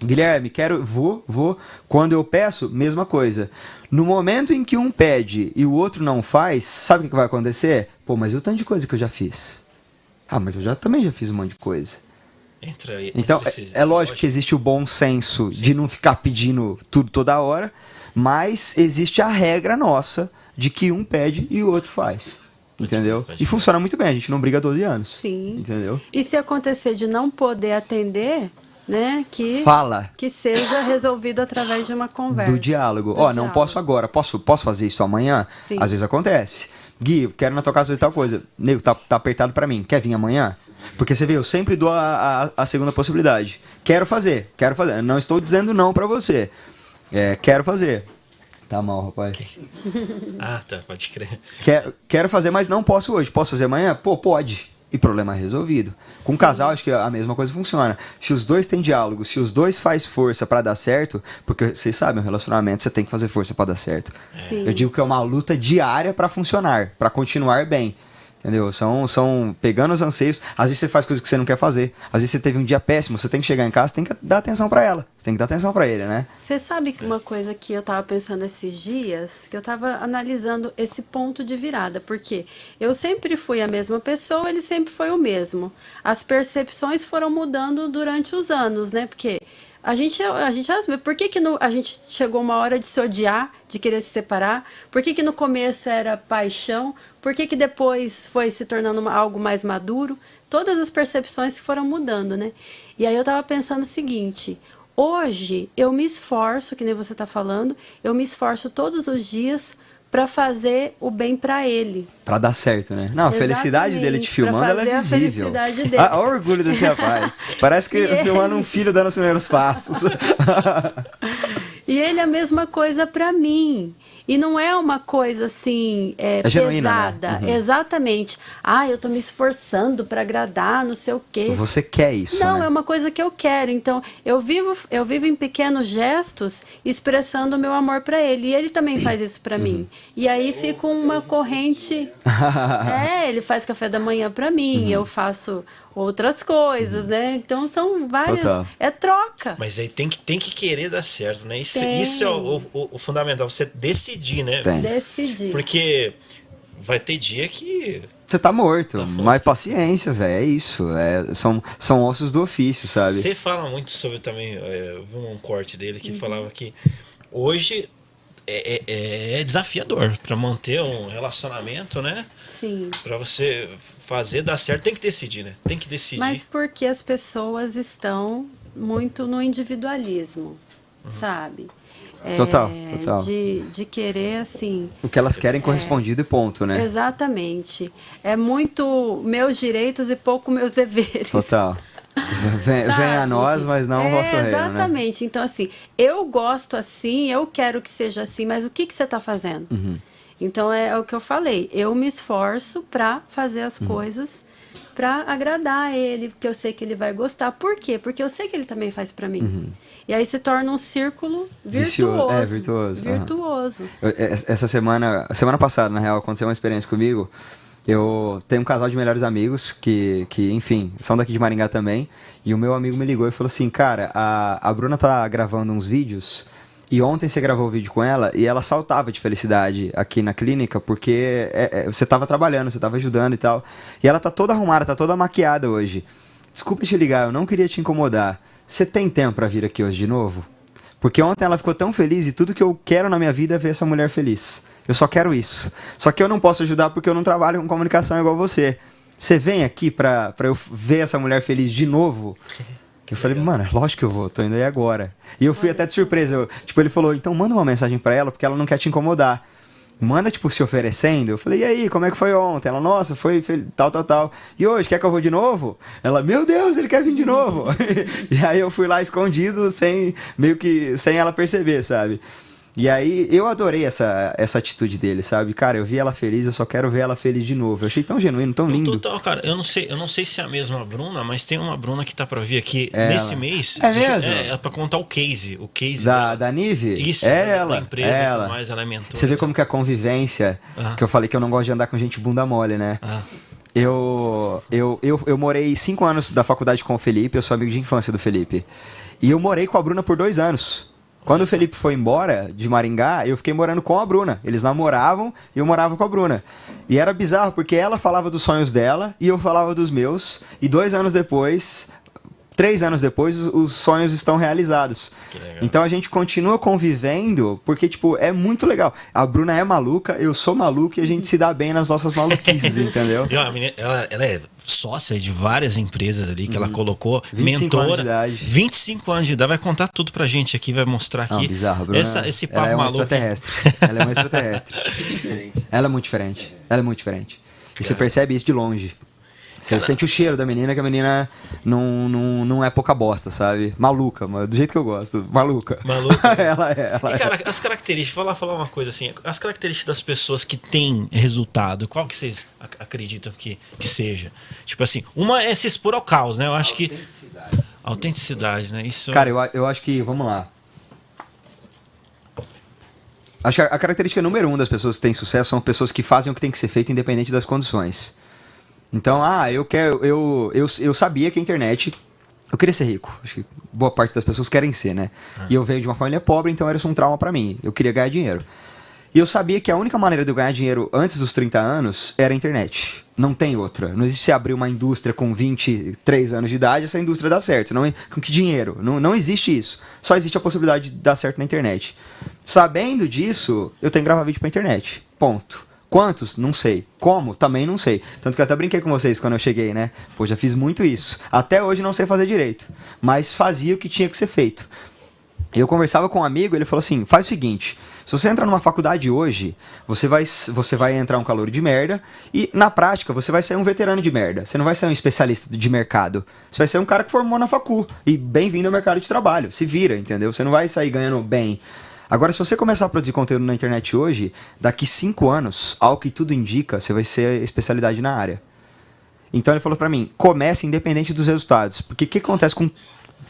Speaker 3: Guilherme, vou. Quando eu peço, mesma coisa. No momento em que um pede e o outro não faz, sabe o que vai acontecer? Mas e o tanto de coisa que eu já fiz? Mas eu também já fiz um monte de coisa. Então, é lógico que existe o bom senso de não ficar pedindo tudo toda hora, mas existe a regra nossa de que um pede e o outro faz. Entendeu? E funciona muito bem, a gente não briga há 12 anos.
Speaker 1: Sim.
Speaker 3: Entendeu?
Speaker 1: E se acontecer de não poder atender, né,
Speaker 3: Fala.
Speaker 1: Que seja resolvido através de uma conversa.
Speaker 3: Do diálogo. Não posso agora, posso fazer isso amanhã?
Speaker 1: Sim.
Speaker 3: Às vezes acontece. Gui, quero ir na tua casa fazer tal coisa. Nego, tá apertado pra mim. Quer vir amanhã? Porque você vê, eu sempre dou a segunda possibilidade. Quero fazer. Não estou dizendo não pra você. Quero fazer. Tá mal, rapaz.
Speaker 2: Tá, pode crer.
Speaker 3: Quero fazer, mas não posso hoje. Posso fazer amanhã? Pode. E problema resolvido. Com um casal, acho que a mesma coisa funciona. Se os dois têm diálogo, se os dois faz força pra dar certo, porque vocês sabem, um relacionamento você tem que fazer força pra dar certo.
Speaker 1: Sim.
Speaker 3: Eu digo que é uma luta diária pra funcionar, pra continuar bem. Entendeu? São pegando os anseios. Às vezes você faz coisas que você não quer fazer. Às vezes você teve um dia péssimo, você tem que chegar em casa, tem que dar atenção pra ela. Você tem que dar atenção pra ele, né?
Speaker 1: Você sabe que uma coisa que eu tava pensando esses dias, que eu tava analisando esse ponto de virada, porque eu sempre fui a mesma pessoa, ele sempre foi o mesmo. As percepções foram mudando durante os anos, né? Porque a gente por que a gente chegou uma hora de se odiar, de querer se separar? Por que no começo era paixão? Por que depois foi se tornando algo mais maduro? Todas as percepções foram mudando, né? E aí eu tava pensando o seguinte, Hoje, eu me esforço, que nem você está falando, eu me esforço todos os dias para fazer o bem para ele.
Speaker 3: Pra dar certo, né? Não, a felicidade dele te
Speaker 1: Exatamente,
Speaker 3: filmando,
Speaker 1: pra
Speaker 3: ela é
Speaker 1: fazer a
Speaker 3: visível.
Speaker 1: felicidade dele.
Speaker 3: Olha o orgulho desse rapaz. Parece que
Speaker 1: E
Speaker 3: filmando um filho dando os primeiros passos.
Speaker 1: E ele é a mesma coisa para mim. E não é uma coisa assim
Speaker 3: genuína,
Speaker 1: pesada.
Speaker 3: né? Uhum.
Speaker 1: Exatamente. Eu tô me esforçando para agradar, não sei o quê.
Speaker 3: Você quer isso,
Speaker 1: Não,
Speaker 3: né?
Speaker 1: é uma coisa que eu quero. Então, eu vivo em pequenos gestos expressando o meu amor para ele. E ele também faz isso para mim. E aí fica uma corrente. Ele faz café da manhã para mim, eu faço outras coisas, né? Então são várias.
Speaker 3: Total.
Speaker 1: É troca.
Speaker 2: Mas aí tem que querer dar certo, né? Isso
Speaker 1: Tem.
Speaker 2: é o fundamental, você decidir, né?
Speaker 3: Tem.
Speaker 1: Decidir.
Speaker 2: Porque vai ter dia que...
Speaker 3: Você tá morto,
Speaker 2: Tá morto.
Speaker 3: mas paciência, velho, é isso. São ossos do ofício, sabe?
Speaker 2: Você fala muito sobre também, eu vi um corte dele que falava que hoje é desafiador para manter um relacionamento, né?
Speaker 1: Sim.
Speaker 2: Para você fazer dar certo, tem que decidir, né? Tem que decidir.
Speaker 1: Mas porque as pessoas estão muito no individualismo, sabe?
Speaker 3: Total.
Speaker 1: De querer, assim...
Speaker 3: O que elas querem correspondido e ponto, né?
Speaker 1: Exatamente. É muito meus direitos e pouco meus deveres.
Speaker 3: Total. Vem
Speaker 1: Sabe?
Speaker 3: a nós, mas não o vosso reino, né?
Speaker 1: Exatamente. Então, assim, eu gosto assim, eu quero que seja assim, mas o que você está fazendo? Então, é o que eu falei. Eu me esforço para fazer as coisas para agradar ele, porque eu sei que ele vai gostar. Por quê? Porque eu sei que ele também faz para mim. E aí se torna um círculo virtuoso.
Speaker 3: Virtuoso.
Speaker 1: Virtuoso.
Speaker 3: Essa semana passada, na real, aconteceu uma experiência comigo. Eu tenho um casal de melhores amigos que, enfim, são daqui de Maringá também. E o meu amigo me ligou e falou assim, cara, a Bruna tá gravando uns vídeos e ontem você gravou o vídeo com ela e ela saltava de felicidade aqui na clínica porque você tava trabalhando, você tava ajudando e tal. E ela tá toda arrumada, tá toda maquiada hoje. Desculpa te ligar, eu não queria te incomodar. Você tem tempo pra vir aqui hoje de novo? Porque ontem ela ficou tão feliz e tudo que eu quero na minha vida é ver essa mulher feliz. Eu só quero isso. Só que eu não posso ajudar porque eu não trabalho com comunicação igual você. Você vem aqui pra eu ver essa mulher feliz de novo? Eu falei, mano, lógico que eu vou, tô indo aí agora. E eu fui até de surpresa. Ele falou, então manda uma mensagem pra ela porque ela não quer te incomodar. Manda, se oferecendo. Eu falei, e aí, como é que foi ontem? Ela, nossa, foi tal. E hoje, quer que eu vou de novo? Ela, meu Deus, ele quer vir de novo. E aí eu fui lá escondido, meio que sem ela perceber, sabe? E aí eu adorei essa atitude dele, sabe? Cara, eu vi ela feliz, eu só quero ver ela feliz de novo. Eu achei tão genuíno, tão lindo.
Speaker 2: Total, cara, eu não sei se é a mesma Bruna, mas tem uma Bruna que tá pra vir aqui nesse mês.
Speaker 3: É mesmo?
Speaker 2: É pra contar o case. O case
Speaker 3: Da Nive?
Speaker 2: Isso, da empresa e tudo mais, ela é mentora.
Speaker 3: Você vê como que a convivência, que eu falei que eu não gosto de andar com gente bunda mole, né? Eu morei 5 anos da faculdade com o Felipe, eu sou amigo de infância do Felipe. E eu morei com a Bruna por 2 anos. Quando o Felipe foi embora de Maringá, eu fiquei morando com a Bruna. Eles namoravam e eu morava com a Bruna. E era bizarro, porque ela falava dos sonhos dela e eu falava dos meus. E 2 anos depois, 3 anos depois, os sonhos estão realizados. Então a gente continua convivendo, porque, é muito legal. A Bruna é maluca, eu sou maluco e a gente se dá bem nas nossas maluquices, entendeu?
Speaker 2: E, ó, a menina, ela é sócia de várias empresas ali que ela colocou,
Speaker 3: 25
Speaker 2: mentora.
Speaker 3: anos de idade.
Speaker 2: 25 anos de idade, vai contar tudo pra gente aqui, vai mostrar aqui.
Speaker 3: Não, bizarro, Bruna,
Speaker 2: esse papo
Speaker 3: ela é uma
Speaker 2: maluco.
Speaker 3: extraterrestre. Ela é uma extraterrestre. Ela é muito diferente. Ela é muito diferente. E você percebe isso de longe. Você sente o cheiro da menina, que a menina não é pouca bosta, sabe? Maluca, do jeito que eu gosto. Maluca. ela é.
Speaker 2: E, cara, as características, falar uma coisa assim, as características das pessoas que têm resultado, qual que vocês acreditam que seja? Tipo assim, uma é se expor ao caos, né? Eu acho que... Autenticidade, né? Isso...
Speaker 3: Cara, eu acho que, vamos lá. Acho que a característica número 1 das pessoas que têm sucesso são pessoas que fazem o que tem que ser feito independente das condições. Então, eu sabia que a internet... Eu queria ser rico. Acho que boa parte das pessoas querem ser, né? E eu venho de uma família pobre, então era um trauma pra mim. Eu queria ganhar dinheiro. E eu sabia que a única maneira de eu ganhar dinheiro antes dos 30 anos era a internet. Não tem outra. Não existe se abrir uma indústria com 23 anos de idade, essa indústria dá certo. Não, com que dinheiro? Não existe isso. Só existe a possibilidade de dar certo na internet. Sabendo disso, eu tenho que gravar vídeo pra internet. Ponto. Quantos? Não sei. Como? Também não sei. Tanto que eu até brinquei com vocês quando eu cheguei, né? Pô, já fiz muito isso. Até hoje não sei fazer direito. Mas fazia o que tinha que ser feito. Eu conversava com um amigo, ele falou assim, faz o seguinte, se você entrar numa faculdade hoje, você vai entrar um calouro de merda e, na prática, você vai ser um veterano de merda. Você não vai ser um especialista de mercado. Você vai ser um cara que formou na facu e bem-vindo ao mercado de trabalho. Se vira, entendeu? Você não vai sair ganhando bem. Agora, se você começar a produzir conteúdo na internet hoje, daqui 5 anos, ao que tudo indica, você vai ser especialidade na área. Então ele falou pra mim, comece independente dos resultados. Porque o que acontece com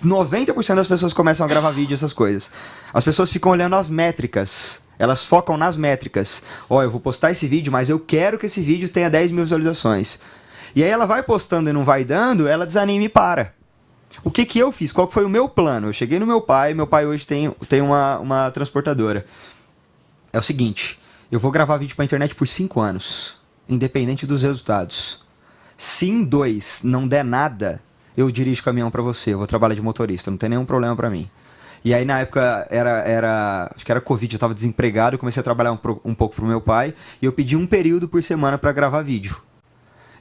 Speaker 3: 90% das pessoas que começam a gravar vídeo, essas coisas? As pessoas ficam olhando as métricas. Elas focam nas métricas. Ó, eu vou postar esse vídeo, mas eu quero que esse vídeo tenha 10 mil visualizações. E aí ela vai postando e não vai dando, ela desanima e para. O que eu fiz? Qual foi o meu plano? Eu cheguei no meu pai hoje tem uma transportadora. É o seguinte, eu vou gravar vídeo pra internet por 5 anos, independente dos resultados. Se em 2 não der nada, eu dirijo caminhão pra você, eu vou trabalhar de motorista, não tem nenhum problema pra mim. E aí na época acho que era Covid, eu tava desempregado, eu comecei a trabalhar um pouco pro meu pai, e eu pedi um período por semana pra gravar vídeo.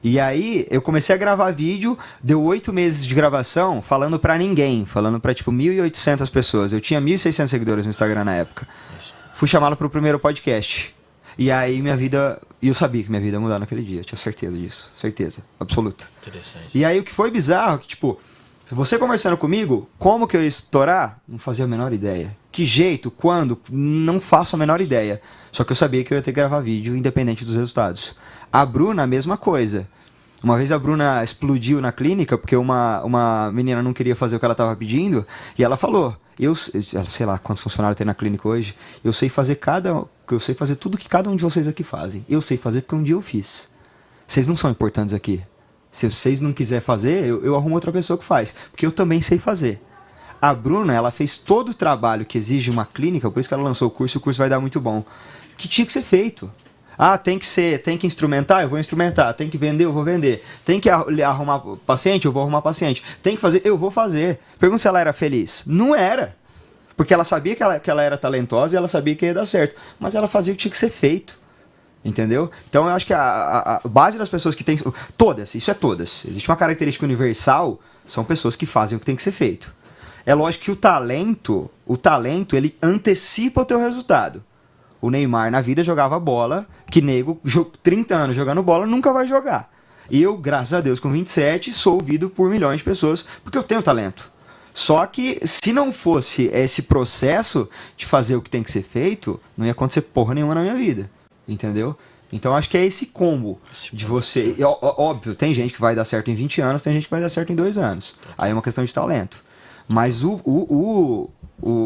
Speaker 3: E aí, eu comecei a gravar vídeo, deu 8 meses de gravação, falando pra ninguém, falando pra, 1.800 pessoas. Eu tinha 1.600 seguidores no Instagram na época. Fui chamado pro primeiro podcast. E aí, eu sabia que minha vida ia mudar naquele dia, eu tinha certeza disso, certeza, absoluta.
Speaker 2: Interessante.
Speaker 3: E aí, o que foi bizarro, que, você conversando comigo, como que eu ia estourar? Não fazia a menor ideia. Que jeito, quando? Não faço a menor ideia. Só que eu sabia que eu ia ter que gravar vídeo, independente dos resultados. A Bruna, a mesma coisa. Uma vez a Bruna explodiu na clínica, porque uma menina não queria fazer o que ela estava pedindo, e ela falou, eu sei lá quantos funcionários tem na clínica hoje, eu sei fazer tudo que cada um de vocês aqui fazem. Eu sei fazer porque um dia eu fiz. Vocês não são importantes aqui. Se vocês não quiserem fazer, eu arrumo outra pessoa que faz, porque eu também sei fazer. A Bruna, ela fez todo o trabalho que exige uma clínica, por isso que ela lançou o curso vai dar muito bom, que tinha que ser feito. Ah, tem que instrumentar, eu vou instrumentar. Tem que vender, eu vou vender. Tem que arrumar paciente, eu vou arrumar paciente. Tem que fazer, eu vou fazer. Pergunta se ela era feliz. Não era. Porque ela sabia que ela era talentosa e ela sabia que ia dar certo. Mas ela fazia o que tinha que ser feito. Entendeu? Então eu acho que a base das pessoas que tem... Todas, isso é todas. Existe uma característica universal, são pessoas que fazem o que tem que ser feito. É lógico que o talento, ele antecipa o teu resultado. O Neymar na vida jogava bola, que nego, 30 anos jogando bola, nunca vai jogar. E eu, graças a Deus, com 27, sou ouvido por milhões de pessoas, porque eu tenho talento. Só que, se não fosse esse processo de fazer o que tem que ser feito, não ia acontecer porra nenhuma na minha vida. Entendeu? Então, acho que é esse combo de você... Óbvio, tem gente que vai dar certo em 20 anos, tem gente que vai dar certo em 2 anos. Aí é uma questão de talento. Mas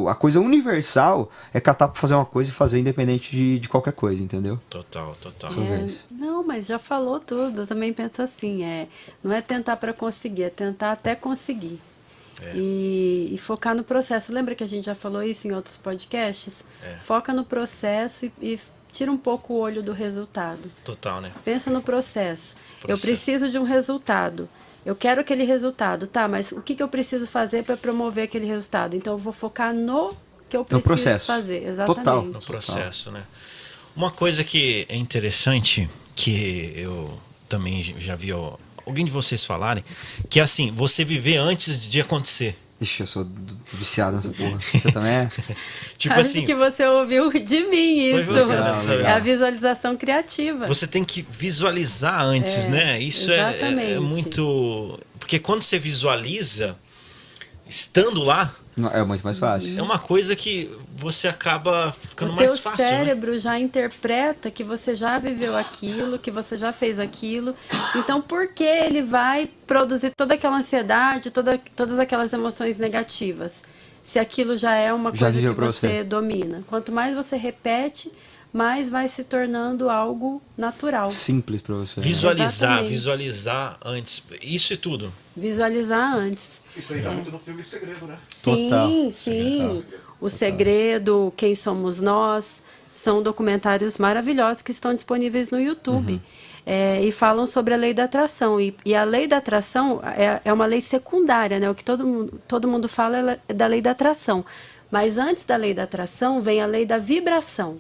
Speaker 3: a coisa universal é catar pra fazer uma coisa e fazer independente de qualquer coisa, entendeu?
Speaker 2: Total.
Speaker 1: Não, mas já falou tudo. Eu também penso assim, não é tentar para conseguir, é tentar até conseguir. E focar no processo. Lembra que a gente já falou isso em outros podcasts? Foca no processo e tira um pouco o olho do resultado.
Speaker 2: Total, né?
Speaker 1: Pensa no processo. Eu preciso de um resultado. Eu quero aquele resultado, tá? Mas o que eu preciso fazer para promover aquele resultado? Então eu vou focar no que eu preciso fazer. Exatamente.
Speaker 3: Total.
Speaker 2: No processo, né? Uma coisa que é interessante, que eu também já vi alguém de vocês falarem, que é assim, você viver antes de acontecer.
Speaker 3: Ixi, eu sou viciado nessa porra. Você também é?
Speaker 2: Tipo
Speaker 1: Acho
Speaker 2: assim,
Speaker 1: que você ouviu de mim isso.
Speaker 2: Foi você, né?
Speaker 1: É a visualização criativa.
Speaker 2: Você tem que visualizar antes, né? Isso é muito... Porque quando você visualiza, estando lá...
Speaker 3: É muito mais fácil.
Speaker 2: É uma coisa que você acaba ficando mais fácil.
Speaker 1: O teu cérebro já interpreta que você já viveu aquilo, que você já fez aquilo. Então, por que ele vai produzir toda aquela ansiedade, todas aquelas emoções negativas? Se aquilo já é uma coisa que você domina. Quanto mais você repete, mais vai se tornando algo natural.
Speaker 3: Simples para você.
Speaker 2: Visualizar antes. Isso e tudo.
Speaker 1: Visualizar antes.
Speaker 4: Isso aí tá muito no filme Segredo, né?
Speaker 3: Total.
Speaker 1: Sim. O Segredo, Quem Somos Nós, são documentários maravilhosos que estão disponíveis no YouTube. E falam sobre a lei da atração. E a lei da atração é uma lei secundária, né? O que todo mundo fala é da lei da atração. Mas antes da lei da atração vem a lei da vibração.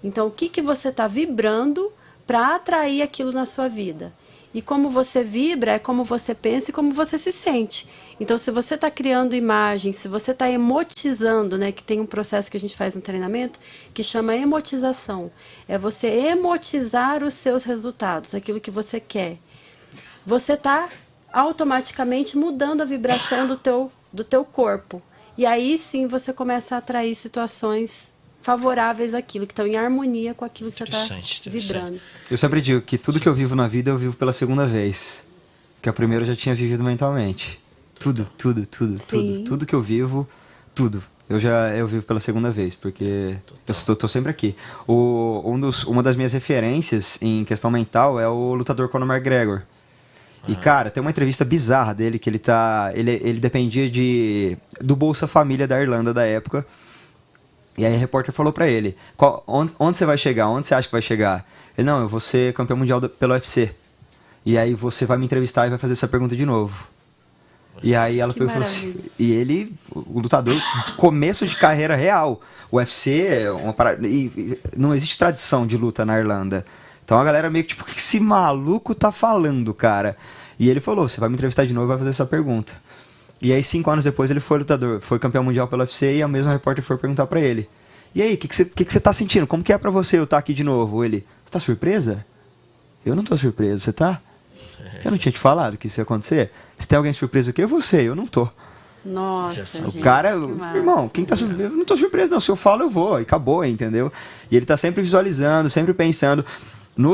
Speaker 1: Então, o que você está vibrando para atrair aquilo na sua vida. E como você vibra, é como você pensa e como você se sente. Então, se você está criando imagens, se você está emotizando, né, que tem um processo que a gente faz no treinamento, que chama emotização. É você emotizar os seus resultados, aquilo que você quer. Você está automaticamente mudando a vibração do teu corpo. E aí sim você começa a atrair situações favoráveis àquilo, que estão em harmonia com aquilo que você está vibrando.
Speaker 3: Eu sempre digo que tudo que eu vivo na vida eu vivo pela segunda vez. Que a primeira eu já tinha vivido mentalmente. Tudo que eu vivo, tudo. Eu vivo pela segunda vez, porque eu tô sempre aqui. Uma das minhas referências em questão mental é o lutador Conor McGregor. E, cara, tem uma entrevista bizarra dele, que ele dependia do Bolsa Família da Irlanda da época. E aí a repórter falou pra ele, onde você vai chegar? Onde você acha que vai chegar? Ele, não, eu vou ser campeão mundial pelo UFC. E aí você vai me entrevistar e vai fazer essa pergunta de novo. E aí ela falou assim, e ele, o lutador, começo de carreira real. O UFC é uma parada, e não existe tradição de luta na Irlanda. Então a galera meio que tipo, o que esse maluco tá falando, cara? E ele falou, você vai me entrevistar de novo e vai fazer essa pergunta. E aí 5 anos depois ele foi lutador, foi campeão mundial pelo UFC e a mesma repórter foi perguntar pra ele. E aí, o que você tá sentindo? Como que é pra você eu estar aqui de novo? Ele, você tá surpresa? Eu não tô surpreso, você tá? Eu não tinha te falado que isso ia acontecer? Se tem alguém surpreso aqui, é você, eu não tô.
Speaker 1: Nossa, gente,
Speaker 3: o cara, irmão, quem tá surpreso? Eu não tô surpreso não, se eu falo eu vou, e acabou, entendeu? E ele tá sempre visualizando, sempre pensando.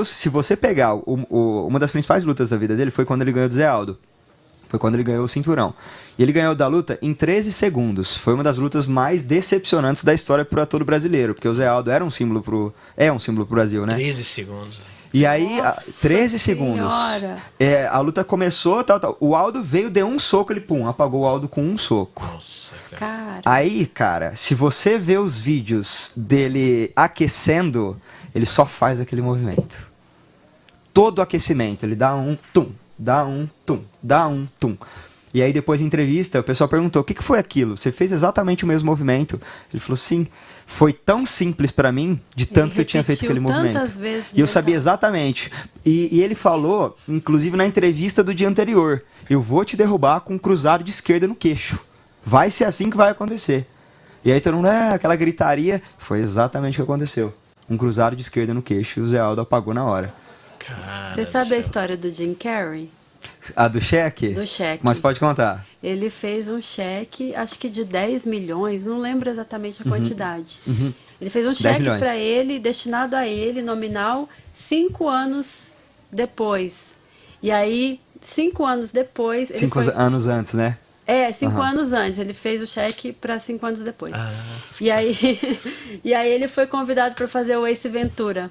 Speaker 3: Se você pegar uma das principais lutas da vida dele foi quando ele ganhou do Zé Aldo. Foi quando ele ganhou o cinturão. E ele ganhou da luta em 13 segundos. Foi uma das lutas mais decepcionantes da história para todo brasileiro. Porque o Zé Aldo era um símbolo pro Brasil, né?
Speaker 2: 13 segundos.
Speaker 3: E aí,
Speaker 1: Nossa
Speaker 3: 13 segundos. A luta começou, tal. O Aldo veio, deu um soco, ele apagou o Aldo com um soco.
Speaker 2: Nossa, cara.
Speaker 3: Aí, cara, se você vê os vídeos dele aquecendo, ele só faz aquele movimento. Todo aquecimento, ele dá um tum. Dá um tum. E aí depois da entrevista, o pessoal perguntou, o que foi aquilo? Você fez exatamente o mesmo movimento? Ele falou, sim, foi tão simples pra mim, de tanto que eu tinha feito aquele movimento. E eu sabia exatamente. E ele falou, inclusive na entrevista do dia anterior, eu vou te derrubar com um cruzado de esquerda no queixo. Vai ser assim que vai acontecer. E aí todo mundo, aquela gritaria, foi exatamente o que aconteceu. Um cruzado de esquerda no queixo e o Zé Aldo apagou na hora.
Speaker 1: Você sabe a história do Jim Carrey?
Speaker 3: A do cheque?
Speaker 1: Do cheque.
Speaker 3: Mas pode contar.
Speaker 1: Ele fez um cheque, acho que de 10 milhões, não lembro exatamente a quantidade. Ele fez um cheque para ele, destinado a ele, nominal, 5 anos depois. E aí, 5 anos depois...
Speaker 3: 5 anos antes, né?
Speaker 1: 5 anos antes. Ele fez o cheque para 5 anos depois. E aí ele foi convidado para fazer o Ace Ventura.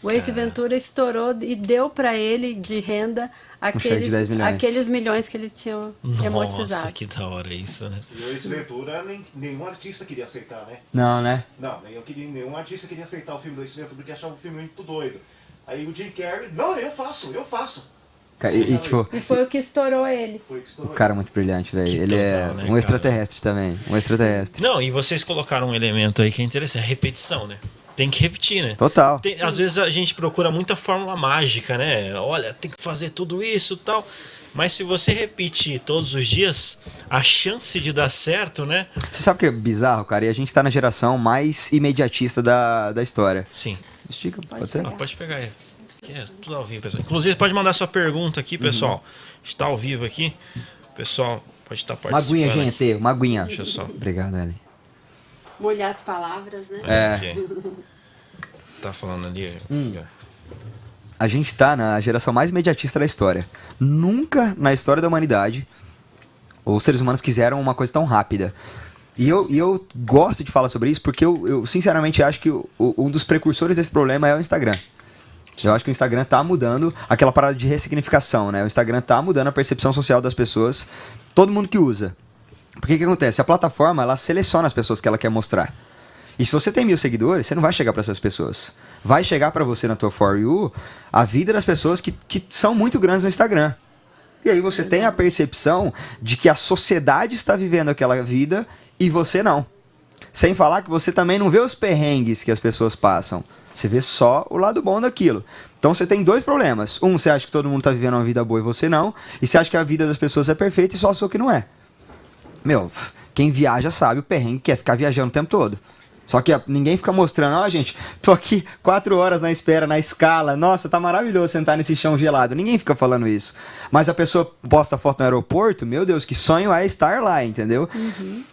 Speaker 1: O Ace Ventura estourou e deu para ele de renda aqueles milhões que ele tinha emotizado.
Speaker 2: Nossa, que da hora isso, né?
Speaker 4: E o Ace Ventura, nenhum artista queria aceitar, né?
Speaker 3: Não, né?
Speaker 4: Não, nenhum artista queria aceitar o filme do Ace Ventura porque achava o filme muito doido. Aí o Jim Carrey, não, eu faço.
Speaker 1: E foi o que estourou ele.
Speaker 3: O cara é muito brilhante, velho. Ele é um extraterrestre também. Um extraterrestre.
Speaker 2: Não, e vocês colocaram um elemento aí que é interessante, a repetição, né? Tem que repetir, né?
Speaker 3: Total.
Speaker 2: Às vezes a gente procura muita fórmula mágica, né? Olha, tem que fazer tudo isso e tal. Mas se você repetir todos os dias, a chance de dar certo, né?
Speaker 3: Você sabe o que é bizarro, cara? E a gente tá na geração mais imediatista da história.
Speaker 2: Sim.
Speaker 3: Estica, pode ser?
Speaker 2: Pode pegar aí. Aqui é tudo ao vivo, pessoal. Inclusive, pode mandar sua pergunta aqui, pessoal. Está ao vivo aqui. Pessoal, pode estar participando.
Speaker 3: Maguinha, gente. Maguinha.
Speaker 2: Deixa eu só.
Speaker 3: Obrigado, Ellen.
Speaker 1: Molhar as palavras, né?
Speaker 2: Okay. Tá falando ali.
Speaker 3: A gente tá na geração mais imediatista da história. Nunca na história da humanidade os seres humanos quiseram uma coisa tão rápida. E eu gosto de falar sobre isso porque eu sinceramente acho que um dos precursores desse problema é o Instagram. Eu acho que o Instagram tá mudando aquela parada de ressignificação, né? O Instagram tá mudando a percepção social das pessoas, todo mundo que usa. Porque o que acontece? A plataforma, ela seleciona as pessoas que ela quer mostrar. E se você tem 1000 seguidores, você não vai chegar para essas pessoas. Vai chegar para você na tua For You a vida das pessoas que são muito grandes no Instagram. E aí você tem a percepção de que a sociedade está vivendo aquela vida e você não. Sem falar que você também não vê os perrengues que as pessoas passam. Você vê só o lado bom daquilo. Então você tem dois problemas. Um, você acha que todo mundo tá vivendo uma vida boa e você não. E você acha que a vida das pessoas é perfeita e só a sua que não é. Meu, quem viaja sabe o perrengue que é ficar viajando o tempo todo. Só que ninguém fica mostrando, ó, gente, tô aqui 4 horas na espera, na escala, nossa, tá maravilhoso sentar nesse chão gelado. Ninguém fica falando isso. Mas a pessoa posta foto no aeroporto, meu Deus, que sonho é estar lá, entendeu?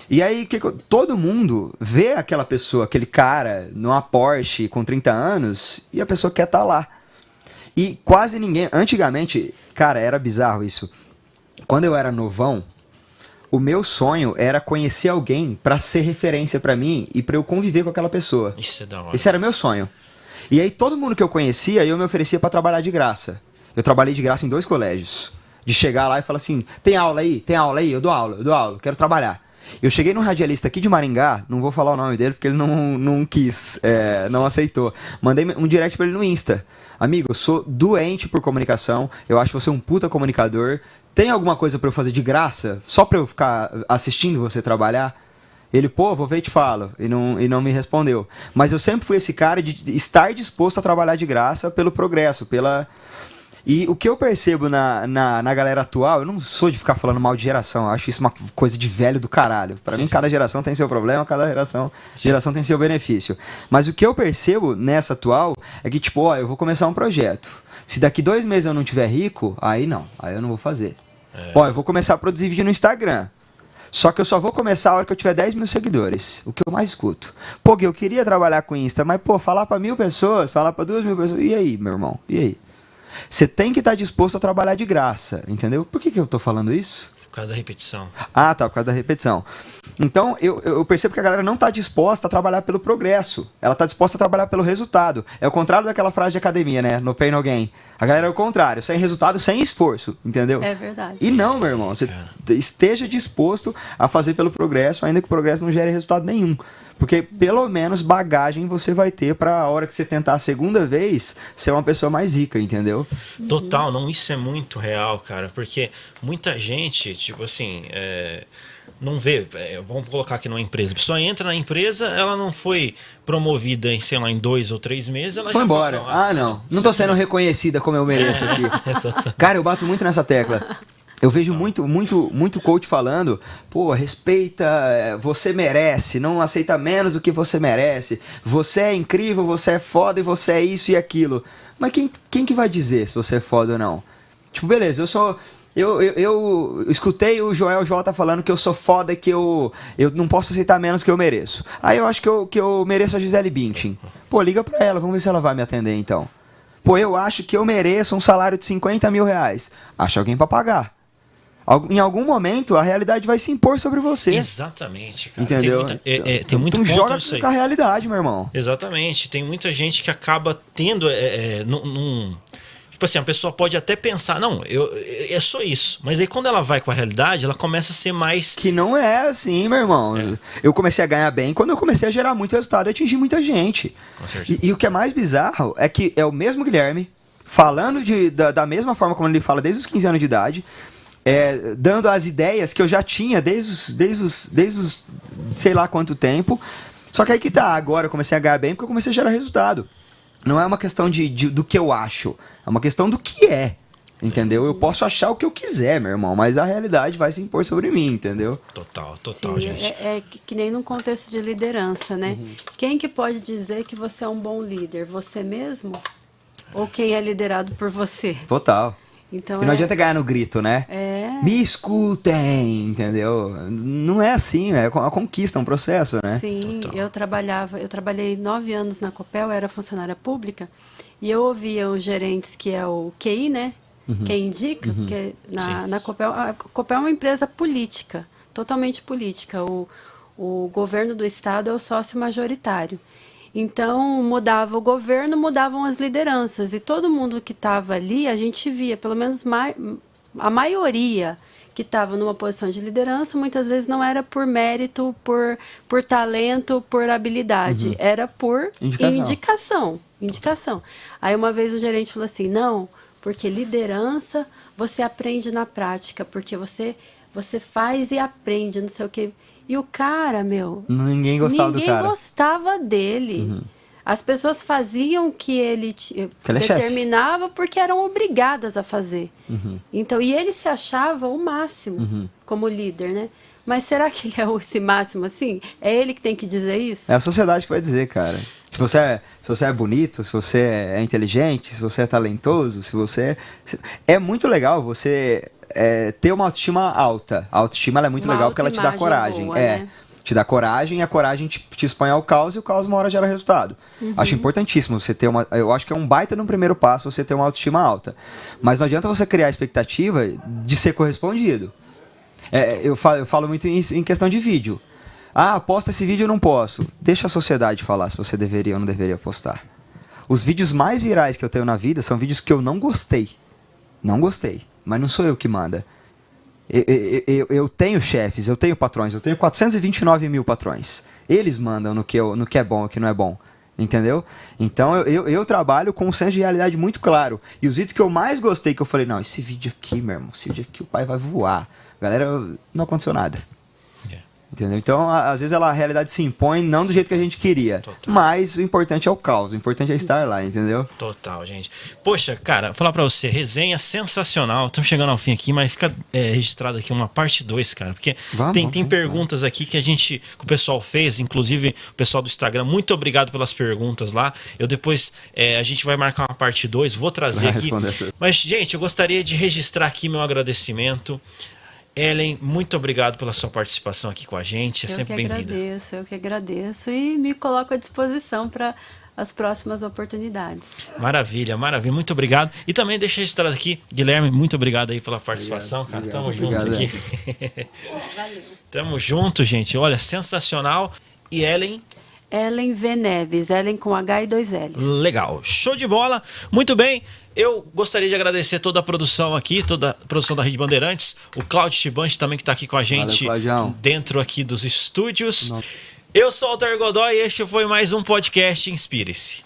Speaker 3: E aí, todo mundo vê aquela pessoa, aquele cara, numa Porsche com 30 anos, e a pessoa quer estar lá. E quase ninguém, antigamente, cara, era bizarro isso. Quando eu era novão, o meu sonho era conhecer alguém pra ser referência pra mim e pra eu conviver com aquela pessoa.
Speaker 2: Isso é da hora.
Speaker 3: Esse era meu sonho. E aí todo mundo que eu conhecia, eu me oferecia pra trabalhar de graça. Eu trabalhei de graça em 2 colégios. De chegar lá e falar assim, tem aula aí? Tem aula aí? Eu dou aula, quero trabalhar. Eu cheguei num radialista aqui de Maringá, não vou falar o nome dele porque ele não quis, não aceitou. Mandei um direct pra ele no Insta. Amigo, eu sou doente por comunicação, eu acho você um puta comunicador. Tem alguma coisa pra eu fazer de graça? Só pra eu ficar assistindo você trabalhar? Ele, pô, vou ver e te falo. E não me respondeu. Mas eu sempre fui esse cara de estar disposto a trabalhar de graça pelo progresso, pela... E o que eu percebo na galera atual, eu não sou de ficar falando mal de geração, eu acho isso uma coisa de velho do caralho. Pra mim, cada geração tem seu problema, cada geração tem seu benefício. Mas o que eu percebo nessa atual é que, tipo, ó, eu vou começar um projeto. Se daqui 2 meses eu não tiver rico, aí eu não vou fazer. Ó, eu vou começar a produzir vídeo no Instagram. Só que eu só vou começar a hora que eu tiver 10 mil seguidores. O que eu mais escuto. Pô, Gui, eu queria trabalhar com Insta, mas, pô, falar pra 1.000 pessoas, falar pra 2.000 pessoas. E aí, meu irmão? E aí? Você tem que estar disposto a trabalhar de graça, entendeu? Por que eu tô falando isso?
Speaker 2: Por causa da repetição.
Speaker 3: Ah, tá, por causa da repetição. Então, eu percebo que a galera não está disposta a trabalhar pelo progresso. Ela está disposta a trabalhar pelo resultado. É o contrário daquela frase de academia, né? No pain, no gain. A galera é o contrário. Sem resultado, sem esforço, entendeu?
Speaker 1: É verdade.
Speaker 3: E não, meu irmão. Você esteja disposto a fazer pelo progresso, ainda que o progresso não gere resultado nenhum. Porque pelo menos bagagem você vai ter para a hora que você tentar a segunda vez ser uma pessoa mais rica, entendeu?
Speaker 2: Total, não, isso é muito real, cara. Porque muita gente, tipo assim, não vê, vamos colocar aqui numa empresa. A pessoa entra na empresa, ela não foi promovida em, sei lá, em 2 ou 3 meses, ela
Speaker 3: foi
Speaker 2: já
Speaker 3: embora. Não tô sendo reconhecida como eu mereço aqui. Cara, eu bato muito nessa tecla. Eu vejo muito coach falando, pô, respeita, você merece, não aceita menos do que você merece, você é incrível, você é foda e você é isso e aquilo. Mas quem que vai dizer se você é foda ou não? Tipo, beleza, eu escutei o Joel J falando que eu sou foda e que eu não posso aceitar menos do que eu mereço. Aí eu acho que eu mereço a Gisele Bündchen. Pô, liga pra ela, vamos ver se ela vai me atender então. Pô, eu acho que eu mereço um salário de 50 mil reais. Acha alguém pra pagar. Em algum momento a realidade vai se impor sobre você.
Speaker 2: Exatamente, cara.
Speaker 3: Entendeu?
Speaker 2: Tem muito ponto
Speaker 3: joga
Speaker 2: nisso aí.
Speaker 3: com a realidade, meu irmão.
Speaker 2: Exatamente. Tem muita gente que acaba tendo tipo assim, a pessoa pode até pensar, não, é só isso. Mas aí quando ela vai com a realidade, ela começa a ser mais...
Speaker 3: Que não é assim, meu irmão. Eu comecei a ganhar bem quando eu comecei a gerar muito resultado e atingir muita gente.
Speaker 2: Com certeza.
Speaker 3: E o que é mais bizarro é que é o mesmo Guilherme falando da mesma forma como ele fala desde os 15 anos de idade, dando as ideias que eu já tinha desde os sei lá quanto tempo. Só que aí que tá, agora eu comecei a ganhar bem porque eu comecei a gerar resultado. Não é uma questão do que eu acho, é uma questão do que é, entendeu? Eu posso achar o que eu quiser, meu irmão, mas a realidade vai se impor sobre mim, entendeu?
Speaker 2: Total,
Speaker 1: Sim,
Speaker 2: gente.
Speaker 1: É que nem num contexto de liderança, né? Quem que pode dizer que você é um bom líder? Você mesmo? Ou quem é liderado por você?
Speaker 3: Total.
Speaker 1: Então,
Speaker 3: e não adianta ganhar no grito, né? Me escutem, entendeu? Não é assim, é uma conquista, um processo, né?
Speaker 1: Sim, eu trabalhei 9 anos na Copel, era funcionária pública, e eu ouvia os gerentes, que é o QI, né? Quem indica, porque na Copel, a Copel é uma empresa política, totalmente política. O governo do estado é o sócio majoritário. Então, mudava o governo, mudavam as lideranças. E todo mundo que estava ali, a gente via, pelo menos a maioria que estava numa posição de liderança, muitas vezes não era por mérito, por talento, por habilidade. Era por indicação. Aí uma vez o gerente falou assim, não, porque liderança você aprende na prática, porque você faz e aprende, não sei o quê. E o cara, meu...
Speaker 3: Ninguém gostava do cara.
Speaker 1: Ninguém gostava dele. As pessoas faziam o que ele
Speaker 3: ele é
Speaker 1: determinava porque eram obrigadas a fazer. Então, e ele se achava o máximo como líder, né? Mas será que ele é esse máximo assim? É ele que tem que dizer isso?
Speaker 3: É a sociedade que vai dizer, cara. Se você é bonito, se você é inteligente, se você é talentoso, se você... É muito legal você ter uma autoestima alta. A autoestima ela é muito
Speaker 1: Uma
Speaker 3: legal porque ela te dá
Speaker 1: autoimagem
Speaker 3: coragem.
Speaker 1: boa, né?
Speaker 3: Te dá coragem e a coragem te expõe ao caos e o caos uma hora gera resultado. Acho importantíssimo você ter uma... Eu acho que é um baita no primeiro passo você ter uma autoestima alta. Mas não adianta você criar a expectativa de ser correspondido. Eu falo muito isso em questão de vídeo. Posta esse vídeo, eu não posso. Deixa a sociedade falar se você deveria ou não deveria postar. Os vídeos mais virais que eu tenho na vida são vídeos que eu não gostei. Não gostei. Mas não sou eu que manda. Eu tenho chefes, eu tenho patrões, eu tenho 429 mil patrões. Eles mandam no que é bom e o que não é bom. Entendeu? Então eu trabalho com um senso de realidade muito claro. E os vídeos que eu mais gostei, que eu falei, não, esse vídeo aqui, meu irmão, esse vídeo aqui o pai vai voar. Galera, não aconteceu nada. Entendeu? Então, às vezes a realidade se impõe não do jeito que a gente queria.
Speaker 2: Total.
Speaker 3: Mas o importante é o caos, o importante é estar lá, entendeu?
Speaker 2: Total, gente. Poxa, cara, vou falar pra você, resenha sensacional. Estamos chegando ao fim aqui, mas fica registrado aqui uma parte 2, cara. Porque tem perguntas aqui que o pessoal fez, inclusive o pessoal do Instagram. Muito obrigado pelas perguntas lá. Eu depois, a gente vai marcar uma parte 2, vou trazer aqui. Mas, gente, eu gostaria de registrar aqui meu agradecimento. Ellen, muito obrigado pela sua participação aqui com a gente. É sempre bem-vinda.
Speaker 1: Eu que agradeço e me coloco à disposição para as próximas oportunidades.
Speaker 2: Maravilha, maravilha. Muito obrigado. E também deixa registrado aqui, Guilherme, muito obrigado aí pela participação, cara. Tamo junto aqui.
Speaker 1: Valeu.
Speaker 2: Tamo junto, gente. Olha, sensacional. E Ellen?
Speaker 1: Ellen V. Neves, Ellen com H e 2 L's.
Speaker 2: Legal, show de bola. Muito bem. Eu gostaria de agradecer toda a produção aqui, toda a produção da Rede Bandeirantes, o Cláudio Chibante também que está aqui com a gente.
Speaker 3: Valeu,
Speaker 2: dentro aqui dos estúdios. Eu sou o Altair Godoy e este foi mais um podcast Inspire-se.